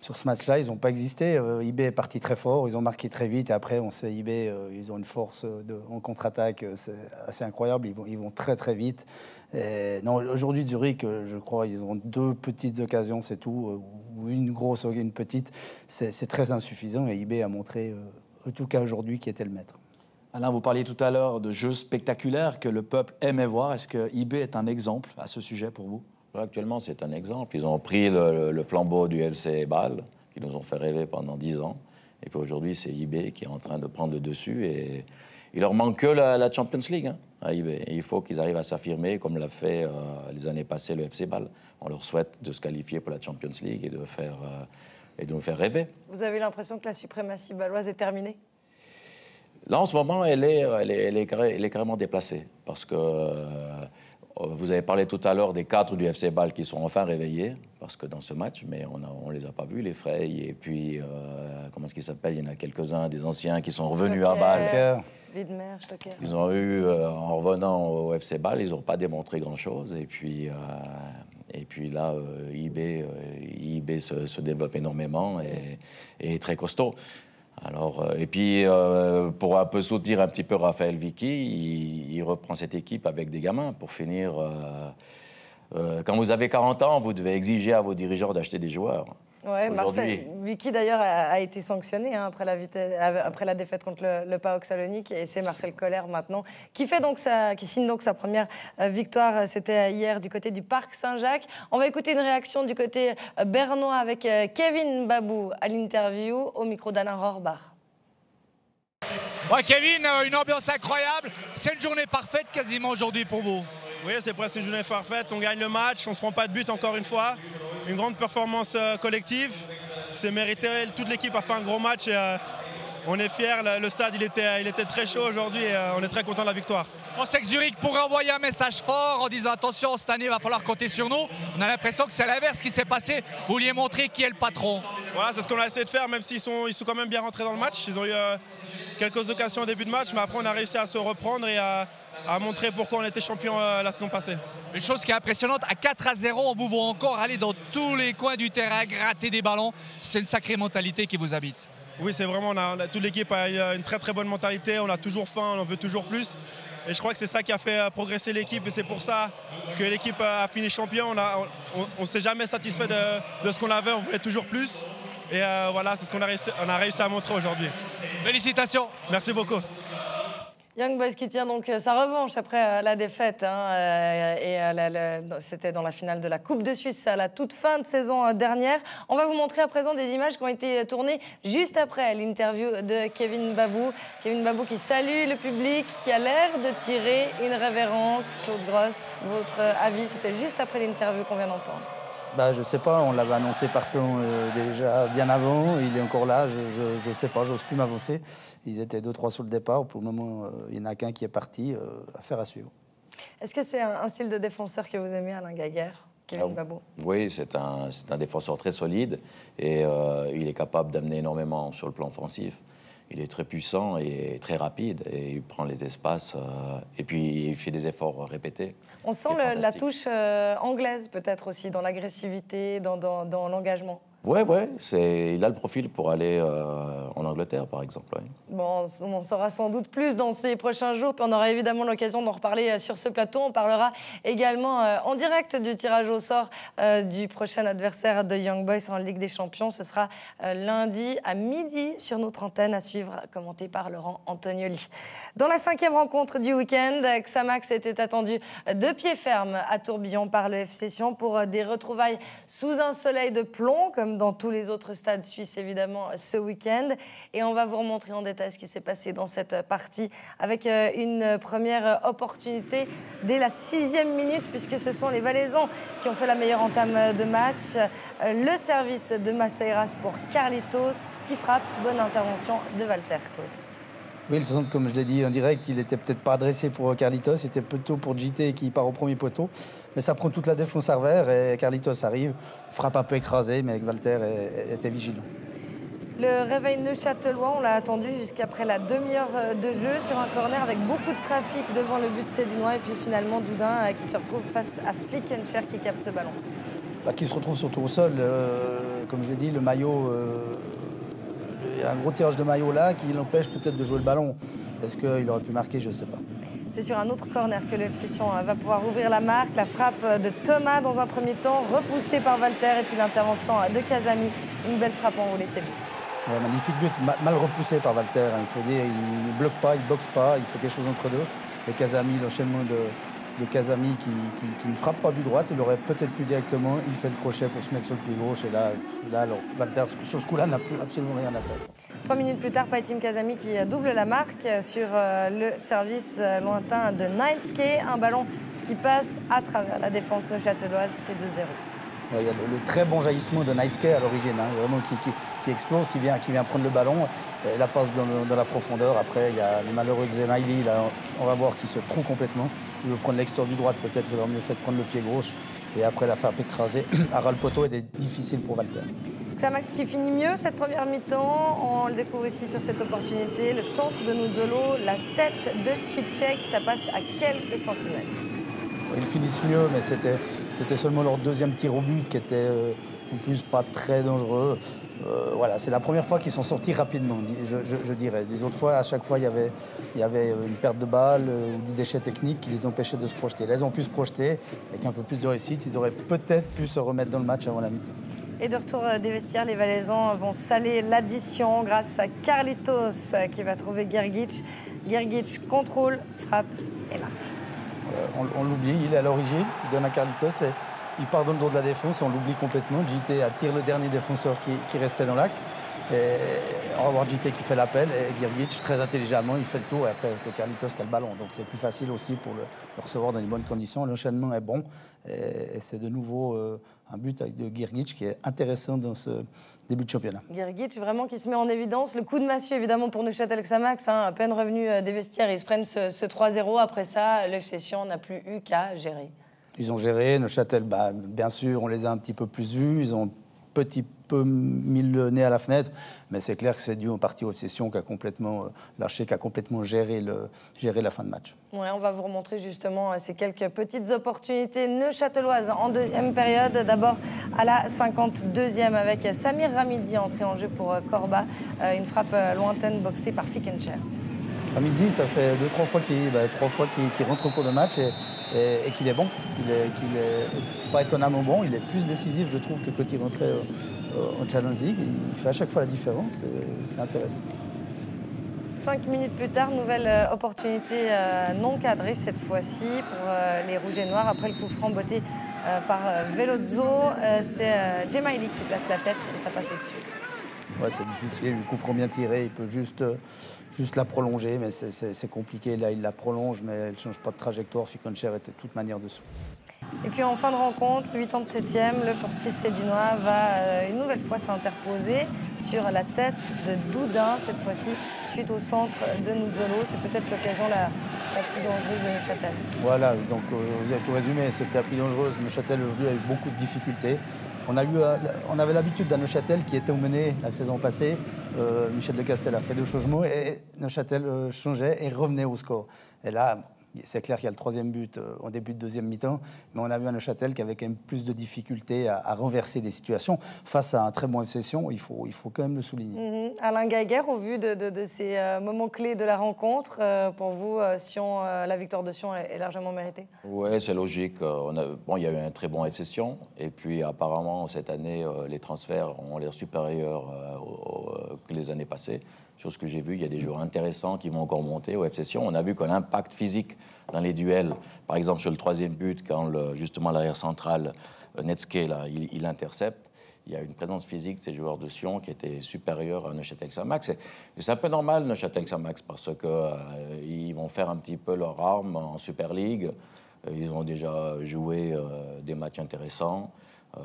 Sur ce match-là, ils n'ont pas existé. IB est parti très fort, ils ont marqué très vite. Et après, on sait, IB, ils ont une force en contre-attaque, c'est assez incroyable. Ils vont très très vite. Et non, aujourd'hui, Zurich, je crois, ils ont 2 petites occasions, c'est tout. Ou une grosse, une petite. C'est très insuffisant. Et IB a montré, en tout cas aujourd'hui, qui était le maître. Alain, vous parliez tout à l'heure de jeux spectaculaires que le peuple aimait voir. Est-ce que IB est un exemple à ce sujet pour vous? Actuellement, c'est un exemple. Ils ont pris le flambeau du FC Bâle, qui nous ont fait rêver pendant 10 ans. Et puis aujourd'hui, c'est IB qui est en train de prendre le dessus. Et il leur manque que la Champions League à IB. Et il faut qu'ils arrivent à s'affirmer, comme l'a fait les années passées le FC Bâle. On leur souhaite de se qualifier pour la Champions League et de nous faire rêver. Vous avez l'impression que la suprématie bâloise est terminée? Là, en ce moment, elle est carrément déplacée. Parce que vous avez parlé tout à l'heure des 4 du FC Bâle qui sont enfin réveillés. Parce que dans ce match, mais on les a pas vus, les Frey. Et puis, comment est-ce qu'ils s'appellent? Il y en a quelques-uns, des anciens qui sont revenus à Bâle. Widmer, Stocker. Ils ont eu, en revenant au FC Bâle, ils n'ont pas démontré grand-chose. Et puis là, IB se développe énormément et est très costaud. Alors, et puis, pour un peu soutenir un petit peu Raphaël Vicky, il reprend cette équipe avec des gamins pour finir. Quand vous avez 40 ans, vous devez exiger à vos dirigeants d'acheter des joueurs. Ouais, Marcel Vicky d'ailleurs a été sanctionné après la défaite contre le PAOK Salonique, et c'est Marcel Koller maintenant qui signe donc sa première victoire. C'était hier du côté du Parc Saint-Jacques. On va écouter une réaction du côté bernois avec Kevin Babou à l'interview au micro d'Alain Rohrbach. Ouais, Kevin, une ambiance incroyable. C'est une journée parfaite quasiment aujourd'hui pour vous. Oui, c'est presque une journée parfaite. On gagne le match, on ne se prend pas de but encore une fois. Une grande performance collective. C'est mérité. Toute l'équipe a fait un gros match. Et, on est fiers. Le stade, il était très chaud aujourd'hui et on est très content de la victoire. On sait que Zurich pourrait envoyer un message fort en disant attention, cette année, il va falloir compter sur nous. On a l'impression que c'est l'inverse qui s'est passé. Vous vouliez montrer qui est le patron. Voilà, c'est ce qu'on a essayé de faire, même s'ils sont quand même bien rentrés dans le match. Ils ont eu quelques occasions au début de match, mais après, on a réussi à se reprendre et à montrer pourquoi on était champion la saison passée. Une chose qui est impressionnante, à 4-0, on vous voit encore aller dans tous les coins du terrain, gratter des ballons. C'est une sacrée mentalité qui vous habite. Oui, c'est vraiment, toute l'équipe a une très très bonne mentalité, on a toujours faim, on en veut toujours plus. Et je crois que c'est ça qui a fait progresser l'équipe et c'est pour ça que l'équipe a fini champion. On ne s'est jamais satisfait de ce qu'on avait, on voulait toujours plus. Et voilà, c'est ce qu'on a réussi à montrer aujourd'hui. Félicitations. Merci beaucoup. Young Boys qui tient donc sa revanche après la défaite. C'était dans la finale de la Coupe de Suisse à la toute fin de saison dernière. On va vous montrer à présent des images qui ont été tournées juste après l'interview de Kevin Babou. Kevin Babou qui salue le public, qui a l'air de tirer une révérence. Claude Gross, votre avis? C'était juste après l'interview qu'on vient d'entendre. Je ne sais pas, on l'avait annoncé partant déjà bien avant. Il est encore là, je ne sais pas, j'ose plus m'avancer. Ils étaient 2-3 sur le départ. Pour le moment, il n'y en a qu'un qui est parti. Affaire à suivre. Est-ce que c'est un style de défenseur que vous aimez, Alain Gaguerre, Kevin Babou? Oui, c'est un défenseur très solide et il est capable d'amener énormément sur le plan offensif. Il est très puissant et très rapide et il prend les espaces et puis il fait des efforts répétés. On sent la touche anglaise peut-être aussi dans l'agressivité, dans l'engagement. Oui, il a le profil pour aller en Angleterre, par exemple. Ouais. Bon, on en saura sans doute plus dans ces prochains jours, puis on aura évidemment l'occasion d'en reparler sur ce plateau. On parlera également en direct du tirage au sort du prochain adversaire de Young Boys en Ligue des Champions. Ce sera lundi à midi sur notre antenne, à suivre, commenté par Laurent Antonioli. Dans la 5e rencontre du week-end, Xamax était attendu de pied ferme à Tourbillon par le FC Sion pour des retrouvailles sous un soleil de plomb, comme dans tous les autres stades suisses, évidemment, ce week-end. Et on va vous remontrer en détail ce qui s'est passé dans cette partie avec une première opportunité dès la 6e minute, puisque ce sont les Valaisans qui ont fait la meilleure entame de match. Le service de Masseiras pour Carlitos qui frappe. Bonne intervention de Walter Claude. Oui, le centre, comme je l'ai dit en direct, il n'était peut-être pas adressé pour Carlitos, c'était plutôt pour JT qui part au premier poteau. Mais ça prend toute la défense à revers et Carlitos arrive, frappe un peu écrasée, mais Walter était vigilant. Le réveil neuchâtelois, on l'a attendu jusqu'après la demi-heure de jeu sur un corner avec beaucoup de trafic devant le but sédunois. Et puis finalement, Doudin qui se retrouve face à Fickencher qui capte ce ballon. Qui se retrouve surtout au sol. comme je l'ai dit, le maillot, il y a un gros tirage de maillot là qui l'empêche peut-être de jouer le ballon. Est-ce qu'il aurait pu marquer? Je ne sais pas. C'est sur un autre corner que le FC Sion va pouvoir ouvrir la marque. La frappe de Thomas dans un premier temps, repoussée par Walter, et puis l'intervention de Casami. Une belle frappe enroulée, c'est but. Ouais, magnifique but, mal repoussé par Walter. Hein. Il faut dire, il ne bloque pas, il ne boxe pas, il fait quelque chose entre deux. Et Casami, l'enchaînement de Casami qui ne frappe pas du droit, il aurait peut-être pu directement, il fait le crochet pour se mettre sur le pied gauche. Et là alors, Walter, sur ce coup-là, n'a plus absolument rien à faire. 3 minutes plus tard, Paitim Casami qui double la marque sur le service lointain de Nainske. Un ballon qui passe à travers la défense neuchâteloise, c'est 2-0. Il y a le très bon jaillissement de Nainske à l'origine, hein, vraiment qui explose, qui vient prendre le ballon. Et la passe dans la profondeur. Après, il y a le malheureux Xemaili, là, on va voir qu'il se trouve complètement. Il veut prendre l'extérieur du droite, peut-être il aurait mieux fait de prendre le pied gauche. Et après, la frappe écrasée à ras le poteau était difficile pour Walter. Xamax qui finit mieux cette première mi-temps. On le découvre ici sur cette opportunité. Le centre de Nuzzolo, la tête de Cicek, ça passe à quelques centimètres. Ils finissent mieux, mais c'était seulement leur deuxième tir au but qui était en plus pas très dangereux. Voilà, c'est la première fois qu'ils sont sortis rapidement, je dirais. Les autres fois, à chaque fois, il y avait une perte de balle ou du déchet technique qui les empêchait de se projeter. Là, ils ont pu se projeter. Avec un peu plus de réussite, ils auraient peut-être pu se remettre dans le match avant la mi-temps. Et de retour des vestiaires, les Valaisans vont saler l'addition grâce à Carlitos qui va trouver Gergic. Gergic contrôle, frappe et marque. On l'oublie, il est à l'origine, il donne à Carlitos et il part dans le dos de la défense, on l'oublie complètement. JT attire le dernier défenseur qui restait dans l'axe. Et on va voir JT qui fait l'appel et Gergic, très intelligemment, il fait le tour et après c'est Carlitos qui a le ballon. Donc c'est plus facile aussi pour le recevoir dans les bonnes conditions. L'enchaînement est bon et c'est de nouveau un but avec de Gergic qui est intéressant dans ce début de championnat. Gergic vraiment qui se met en évidence. Le coup de massue évidemment pour Neuchâtel Xamax, hein, à peine revenu des vestiaires, ils se prennent ce 3-0. Après ça, le FC Sion n'a plus eu qu'à gérer. Ils ont géré, Neuchâtel, bien sûr, on les a un petit peu plus vus, ils ont un petit peu mis le nez à la fenêtre, mais c'est clair que c'est dû en partie au FC Sion qui a complètement lâché, qui a complètement géré la fin de match. Ouais, on va vous remontrer justement ces quelques petites opportunités neuchâteloises en deuxième période. D'abord à la 52e avec Samir Ramidi entré en jeu pour Korba, une frappe lointaine boxée par Fickencher. Ramidi, ça fait 2-3 fois qu'il rentre au cours de match et qu'il est bon. Qu'il est pas étonnamment bon. Il est plus décisif, je trouve, que quand il rentrait en Challenge League. Il fait à chaque fois la différence. C'est intéressant. 5 minutes plus tard, nouvelle opportunité non cadrée cette fois-ci pour les Rouges et Noirs. Après le coup franc botté par Velozzo, c'est Gemaili qui place la tête et ça passe au-dessus. Ouais, c'est difficile, le coup franc bien tiré, il peut juste la prolonger, mais c'est compliqué. Là, il la prolonge, mais elle ne change pas de trajectoire. Fickencher était de toute manière dessous. Et puis en fin de rencontre, 87e, le portier sédunois va une nouvelle fois s'interposer sur la tête de Doudin, cette fois-ci suite au centre de Nuzzolo. C'est peut-être l'occasion la plus dangereuse de Neuchâtel. Voilà, donc vous avez tout résumé, c'était la plus dangereuse. Neuchâtel aujourd'hui a eu beaucoup de difficultés. On avait l'habitude d'un Neuchâtel qui était mené la saison passée. Michel Decastel a fait 2 changements et Neuchâtel changeait et revenait au score. Et là, c'est clair qu'il y a le 3e but en début de deuxième mi-temps, mais on a vu un Neuchâtel qui avait quand même plus de difficultés à renverser des situations. Face à un très bon FC Sion, il faut quand même le souligner. Alain Geiger, au vu de ces moments clés de la rencontre, pour vous, Sion, la victoire de Sion est largement méritée? Oui, c'est logique. Il y a eu un très bon FC Sion, et puis apparemment, cette année, les transferts ont l'air supérieurs que les années passées. Sur ce que j'ai vu, il y a des joueurs intéressants qui vont encore monter au FC Sion. On a vu que l'impact physique dans les duels, par exemple sur le 3e but, quand justement l'arrière central, Netske, là, il intercepte, il y a une présence physique de ces joueurs de Sion qui était supérieure à Neuchâtel Xamax. C'est un peu normal, Neuchâtel Xamax, parce qu'ils vont faire un petit peu leur arme en Super League. Ils ont déjà joué des matchs intéressants.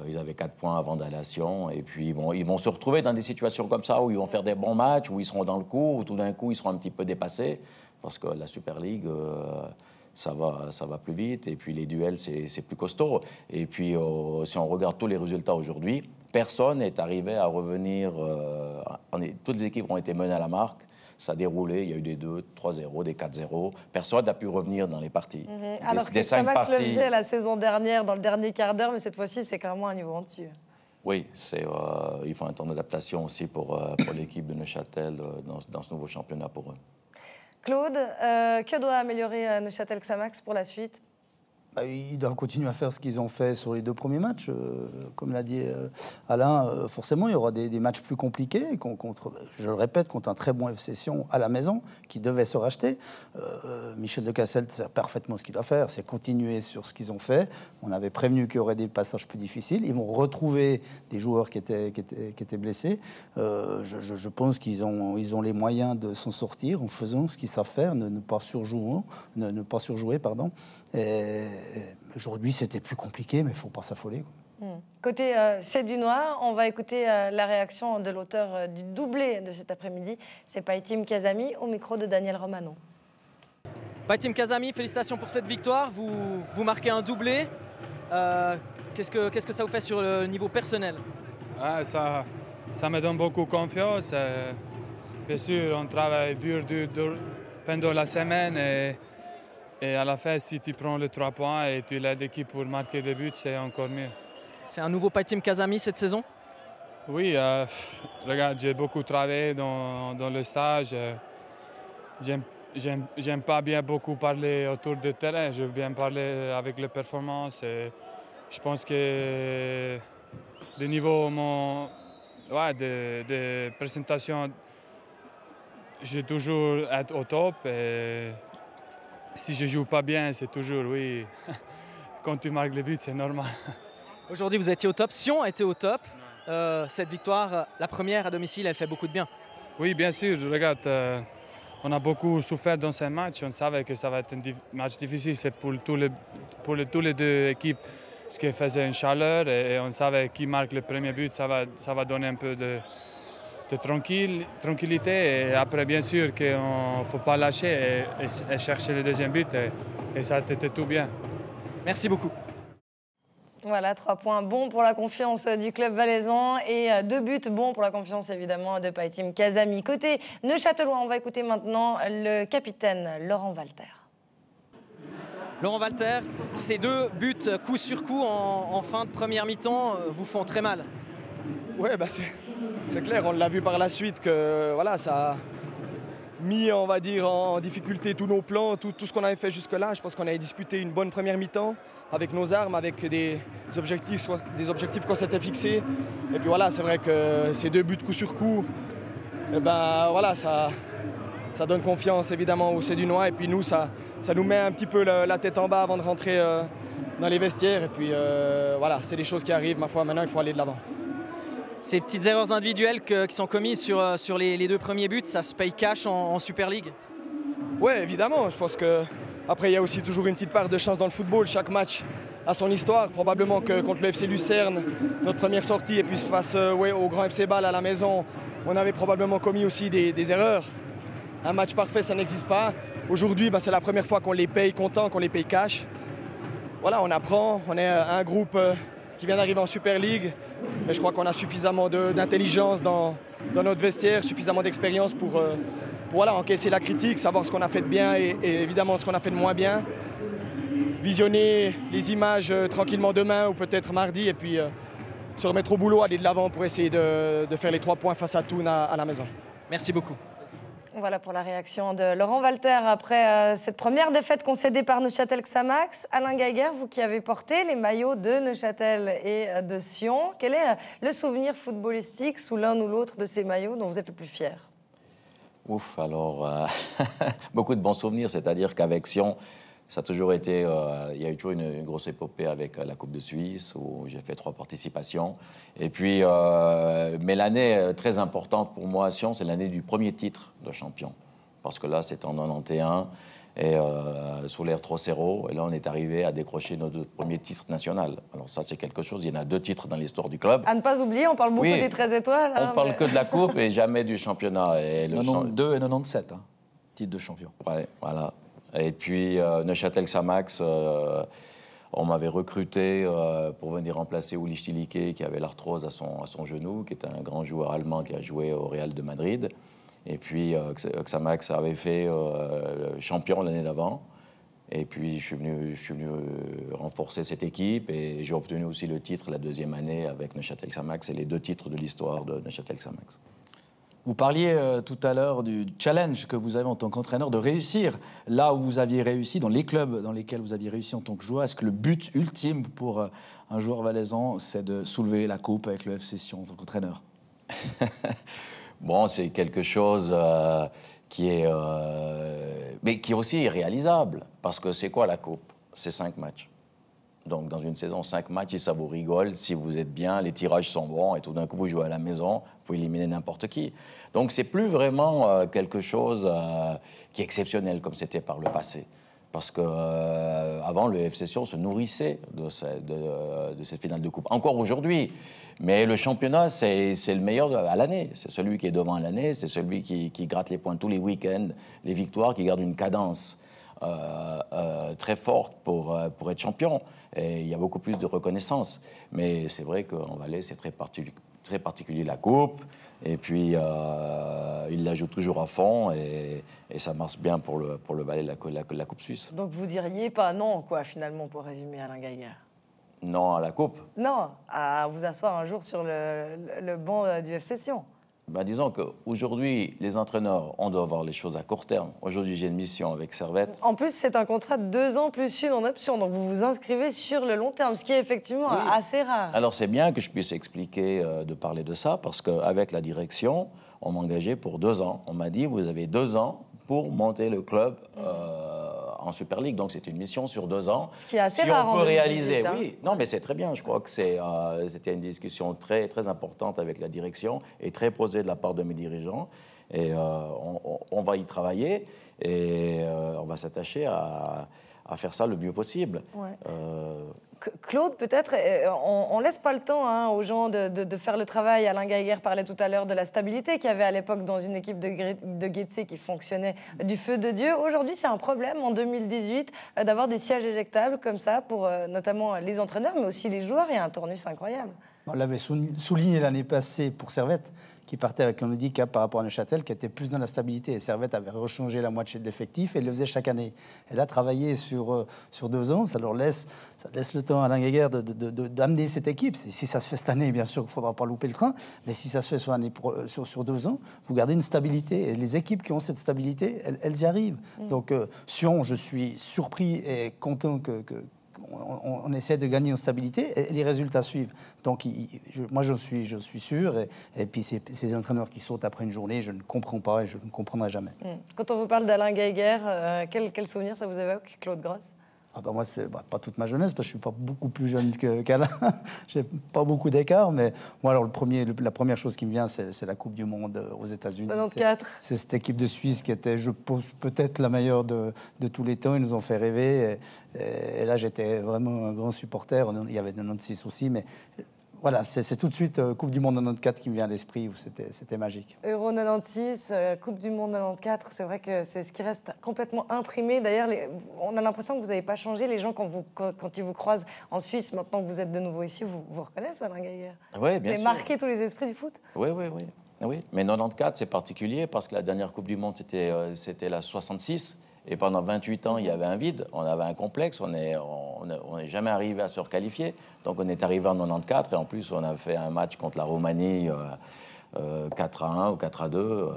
Ils avaient 4 points avant d'aller à Sion. Et puis, ils vont se retrouver dans des situations comme ça où ils vont faire des bons matchs, où ils seront dans le coup, où tout d'un coup, ils seront un petit peu dépassés. Parce que la Super League, ça va plus vite. Et puis, les duels, c'est plus costaud. Et puis, si on regarde tous les résultats aujourd'hui, personne n'est arrivé à revenir. Toutes les équipes ont été menées à la marque. Ça a déroulé, il y a eu des 2, 3-0, des 4-0. Personne n'a pu revenir dans les parties. Alors que Xamax le faisait la saison dernière, dans le dernier quart d'heure, mais cette fois-ci, c'est clairement un niveau en dessus. Oui, il faut un temps d'adaptation aussi pour l'équipe de Neuchâtel dans ce nouveau championnat pour eux. Claude, que doit améliorer Neuchâtel Xamax pour la suite ? Ils doivent continuer à faire ce qu'ils ont fait sur les 2 premiers matchs. Comme l'a dit Alain, forcément, il y aura des matchs plus compliqués, je le répète, contre un très bon FC Sion à la maison, qui devait se racheter. Michel de Cassel sait parfaitement ce qu'il doit faire, c'est continuer sur ce qu'ils ont fait. On avait prévenu qu'il y aurait des passages plus difficiles. Ils vont retrouver des joueurs qui étaient blessés. Je pense qu'ils ont les moyens de s'en sortir en faisant ce qu'ils savent faire, ne pas surjouer. Et aujourd'hui, c'était plus compliqué, mais il ne faut pas s'affoler. Côté C'est du Noir, on va écouter la réaction de l'auteur du doublé de cet après-midi. C'est Païtim Kazami au micro de Daniel Romano. Païtim Kazami, félicitations pour cette victoire. Vous marquez un doublé. Qu'est-ce que ça vous fait sur le niveau personnel? Ça me donne beaucoup confiance. Bien sûr, on travaille dur pendant la semaine. Et à la fin, si tu prends les 3 points et tu l'aides l'équipe pour marquer des buts, c'est encore mieux. C'est un nouveau Païtim Kazami cette saison? Oui, regarde, j'ai beaucoup travaillé dans le stage. J'aime pas bien beaucoup parler autour du terrain, je veux bien parler avec les performances. Et je pense que de niveau de présentation, j'ai toujours être au top. Et si je joue pas bien, c'est toujours, oui, quand tu marques les buts, c'est normal. Aujourd'hui, vous étiez au top. Sion a été au top. Cette victoire, la première à domicile, elle fait beaucoup de bien. Oui, bien sûr. Regarde, on a beaucoup souffert dans ce match. On savait que ça va être un match difficile. C'est pour tous les 2 équipes ce qui faisait une chaleur. Et on savait qui marque le premier but, ça va donner un peu de tranquillité. Et après, bien sûr qu'il ne faut pas lâcher et chercher le deuxième but. Et ça a été tout bien. Merci beaucoup. Voilà, 3 points bons pour la confiance du club valaisan et 2 buts bons pour la confiance évidemment de Païtim Kazami. Côté Neuchâtelois, on va écouter maintenant le capitaine Laurent Walter. Laurent Walter, ces 2 buts coup sur coup en fin de première mi-temps vous font très mal. Oui, c'est clair, on l'a vu par la suite que voilà, ça a mis, on va dire, en difficulté tous nos plans, tout ce qu'on avait fait jusque-là. Je pense qu'on avait disputé une bonne première mi-temps avec nos armes, avec des objectifs qu'on s'était fixés. Et puis voilà, c'est vrai que ces 2 buts coup sur coup, voilà, ça donne confiance évidemment au Cédunois. Et puis nous, ça nous met un petit peu la tête en bas avant de rentrer dans les vestiaires. Et puis voilà, c'est des choses qui arrivent, ma foi, maintenant il faut aller de l'avant. Ces petites erreurs individuelles qui sont commises sur les 2 premiers buts, ça se paye cash en Super League? Oui, évidemment. Je pense qu'après, il y a aussi toujours une petite part de chance dans le football. Chaque match a son histoire. Probablement que contre le FC Lucerne, notre première sortie, et puis face au grand FC Bâle à la maison, on avait probablement commis aussi des erreurs. Un match parfait, ça n'existe pas. Aujourd'hui, c'est la première fois qu'on les paye comptant, qu'on les paye cash. Voilà, on apprend. On est un groupe qui vient d'arriver en Super League. Mais je crois qu'on a suffisamment d'intelligence dans notre vestiaire, suffisamment d'expérience pour voilà, encaisser la critique, savoir ce qu'on a fait de bien et évidemment ce qu'on a fait de moins bien. Visionner les images tranquillement demain ou peut-être mardi et puis se remettre au boulot, aller de l'avant pour essayer de faire les 3 points face à Thun à la maison. Merci beaucoup. Voilà pour la réaction de Laurent Walter après cette première défaite concédée par Neuchâtel Xamax. Alain Geiger, vous qui avez porté les maillots de Neuchâtel et de Sion, quel est le souvenir footballistique sous l'un ou l'autre de ces maillots dont vous êtes le plus fier? Ouf, alors beaucoup de bons souvenirs, c'est-à-dire qu'avec Sion, ça a toujours été, il y a eu toujours une grosse épopée avec la Coupe de Suisse où j'ai fait 3 participations. Et puis, mais l'année très importante pour moi à Sion, c'est l'année du premier titre de champion. Parce que là, c'était en 91 et sous l'ère Trocero. Et là, on est arrivé à décrocher notre premier titre national. Alors ça, c'est quelque chose. Il y en a 2 titres dans l'histoire du club. À ne pas oublier, on parle beaucoup des 13 étoiles. On parle que de la Coupe et jamais du championnat. Et 92 et 97, hein, titre de champion. Ouais, voilà. Et puis, Neuchâtel Xamax, on m'avait recruté pour venir remplacer Uli Stilicke, qui avait l'arthrose à son genou, qui est un grand joueur allemand qui a joué au Real de Madrid. Et puis, Xamax avait fait champion l'année d'avant. Et puis, je suis venu renforcer cette équipe et j'ai obtenu aussi le titre la deuxième année avec Neuchâtel Xamax. C'est les 2 titres de l'histoire de Neuchâtel Xamax. Vous parliez tout à l'heure du challenge que vous avez en tant qu'entraîneur de réussir là où vous aviez réussi, dans les clubs dans lesquels vous aviez réussi en tant que joueur. Est-ce que le but ultime pour un joueur valaisan, c'est de soulever la coupe avec le FC Sion en tant qu'entraîneur? Bon, c'est quelque chose qui est mais qui est aussi irréalisable. Parce que c'est quoi la coupe? C'est 5 matchs. Donc, dans une saison, 5 matchs, et ça vous rigole. Si vous êtes bien, les tirages sont bons, et tout d'un coup, vous jouez à la maison, vous pouvez éliminer n'importe qui. Donc, c'est plus vraiment quelque chose qui est exceptionnel, comme c'était par le passé. Parce qu'avant, le FC Sion se nourrissait de cette finale de coupe. Encore aujourd'hui. Mais le championnat, c'est le meilleur à l'année. C'est celui qui est devant à l'année, c'est celui qui gratte les points tous les week-ends, les victoires, qui garde une cadence très forte pour être champion. Et il y a beaucoup plus de reconnaissance. Mais c'est vrai qu'en Valais, c'est très particulier la coupe. Et puis, il la joue toujours à fond et ça marche bien pour le Valais, la coupe suisse. Donc vous diriez pas non, quoi, finalement, pour résumer, Alain Geiger? Non à la coupe? Non, à vous asseoir un jour sur le banc du FC Sion. Ben, disons qu'aujourd'hui, les entraîneurs, on doit voir les choses à court terme. Aujourd'hui, j'ai une mission avec Servette. En plus, c'est un contrat de 2 ans plus 1 en option. Donc, vous vous inscrivez sur le long terme, ce qui est effectivement assez rare. Alors, c'est bien que je puisse expliquer, de parler de ça, parce qu'avec la direction, on m'a engagé pour 2 ans. On m'a dit, vous avez 2 ans pour monter le club en Super League. Donc, c'est une mission sur 2 ans. Ce qui est assez si rare on peut en 2018, réaliser, hein. oui. Non, mais c'est très bien. Je crois que c'était une discussion très, très importante avec la direction et très posée de la part de mes dirigeants. Et on va y travailler et on va s'attacher à faire ça le mieux possible. Ouais. Claude, peut-être, on laisse pas le temps aux gens de faire le travail. Alain Geiger parlait tout à l'heure de la stabilité qu'il y avait à l'époque dans une équipe de Getse qui fonctionnait du feu de Dieu. Aujourd'hui, c'est un problème en 2018 d'avoir des sièges éjectables comme ça pour notamment les entraîneurs, mais aussi les joueurs. Il y a un tournus incroyable. On l'avait souligné l'année passée pour Servette, qui partait avec un handicap par rapport à Neuchâtel, qui était plus dans la stabilité. Et Servette avait rechangé la moitié de l'effectif et le faisait chaque année. Et là, travailler sur 2 ans, ça laisse le temps à Alain Geiger d'amener cette équipe. Si ça se fait cette année, bien sûr qu'il ne faudra pas louper le train, mais si ça se fait sur 2 ans, vous gardez une stabilité. Et les équipes qui ont cette stabilité, elles y arrivent. Donc, Sion, je suis surpris et content on essaie de gagner en stabilité et les résultats suivent. Donc, moi, je suis sûr. Et puis, ces entraîneurs qui sautent après une journée, je ne comprends pas et je ne comprendrai jamais. Quand on vous parle d'Alain Geiger, quel souvenir ça vous évoque, Claude Gross? Moi, c'est pas toute ma jeunesse, parce que je ne suis pas beaucoup plus jeune qu'Alain. Je n'ai pas beaucoup d'écart, mais moi, alors, la première chose qui me vient, c'est la Coupe du Monde aux États-Unis. 94. C'est cette équipe de Suisse qui était, je pense, peut-être la meilleure de tous les temps. Ils nous ont fait rêver. Et là, j'étais vraiment un grand supporter. Il y avait 96 aussi, mais... Voilà, c'est tout de suite Coupe du Monde 94 qui me vient à l'esprit, où c'était magique. Euro 96, Coupe du Monde 94, c'est vrai que c'est ce qui reste complètement imprimé. D'ailleurs, on a l'impression que vous n'avez pas changé. Les gens, quand ils vous croisent en Suisse, maintenant que vous êtes de nouveau ici, vous reconnaissent, Alain Geiger? Oui, bien sûr. Vous avez marqué tous les esprits du foot? Oui. Mais 94, c'est particulier, parce que la dernière Coupe du Monde, c'était la 66. Et pendant 28 ans, il y avait un vide, on avait un complexe, on n'est jamais arrivé à se requalifier. Donc on est arrivé en 94 et en plus on a fait un match contre la Roumanie 4-1 ou 4-2,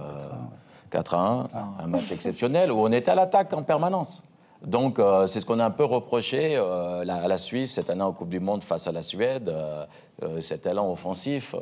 4-1, un match exceptionnel où on était à l'attaque en permanence. Donc c'est ce qu'on a un peu reproché à la Suisse cette année en Coupe du Monde face à la Suède, cet élan offensif.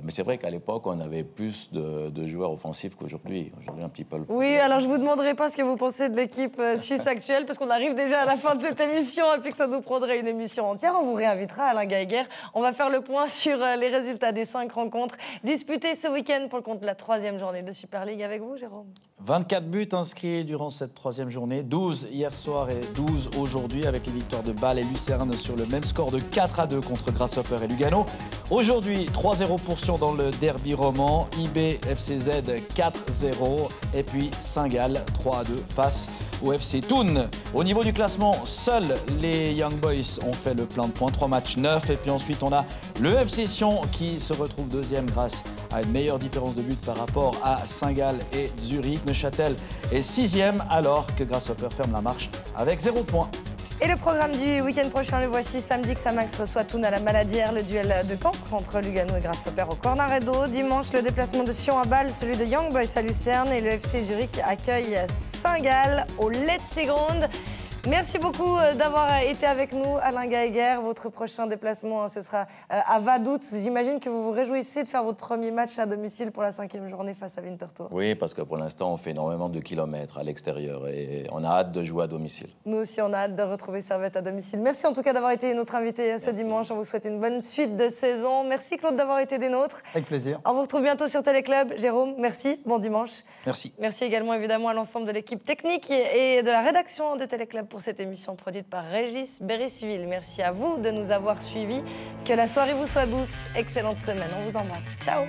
Mais c'est vrai qu'à l'époque, on avait plus de joueurs offensifs qu'aujourd'hui. Aujourd'hui, un petit peu le problème. Oui, alors je ne vous demanderai pas ce que vous pensez de l'équipe suisse actuelle, parce qu'on arrive déjà à la fin de cette émission, et puis que ça nous prendrait une émission entière. On vous réinvitera, Alain Geiger. On va faire le point sur les résultats des 5 rencontres disputées ce week-end pour le compte de la 3e journée de Super League avec vous, Jérôme. 24 buts inscrits durant cette 3e journée, 12 hier soir et 12 aujourd'hui, avec les victoires de Bâle et Lucerne sur le même score de 4-2 contre Grasshopper et Lugano. Aujourd'hui, 3 3-0 pour Sion dans le derby roman. IB FCZ 4-0. Et puis Saint-Gall 3-2 face au FC Thun. Au niveau du classement, seuls les Young Boys ont fait le plein de points, 3 matchs 9. Et puis ensuite, on a le FC Sion qui se retrouve deuxième grâce à une meilleure différence de but par rapport à Saint-Gall et Zurich. Neuchâtel est sixième alors que Grasshopper ferme la marche avec 0 points. Et le programme du week-end prochain, le voici. Samedi, Xamax reçoit Thun à la Maladière, le duel de Caen entre Lugano et Grasshopper au Cornaredo. Dimanche, le déplacement de Sion à Bâle, celui de Young Boys à Lucerne et le FC Zurich accueille Saint-Gall au Letzigrund. Merci beaucoup d'avoir été avec nous, Alain Geiger. Votre prochain déplacement, ce sera à Vaduz. J'imagine que vous vous réjouissez de faire votre premier match à domicile pour la 5e journée face à Winterthur. Oui, parce que pour l'instant, on fait énormément de kilomètres à l'extérieur et on a hâte de jouer à domicile. Nous aussi, on a hâte de retrouver Servette à domicile. Merci en tout cas d'avoir été notre invité ce dimanche. On vous souhaite une bonne suite de saison. Merci Claude d'avoir été des nôtres. Avec plaisir. On vous retrouve bientôt sur Téléclub. Jérôme, merci. Bon dimanche. Merci. Merci également évidemment à l'ensemble de l'équipe technique et de la rédaction de Téléclub pour cette émission produite par Régis Berry-Civil. Merci à vous de nous avoir suivis. Que la soirée vous soit douce. Excellente semaine. On vous embrasse. Ciao.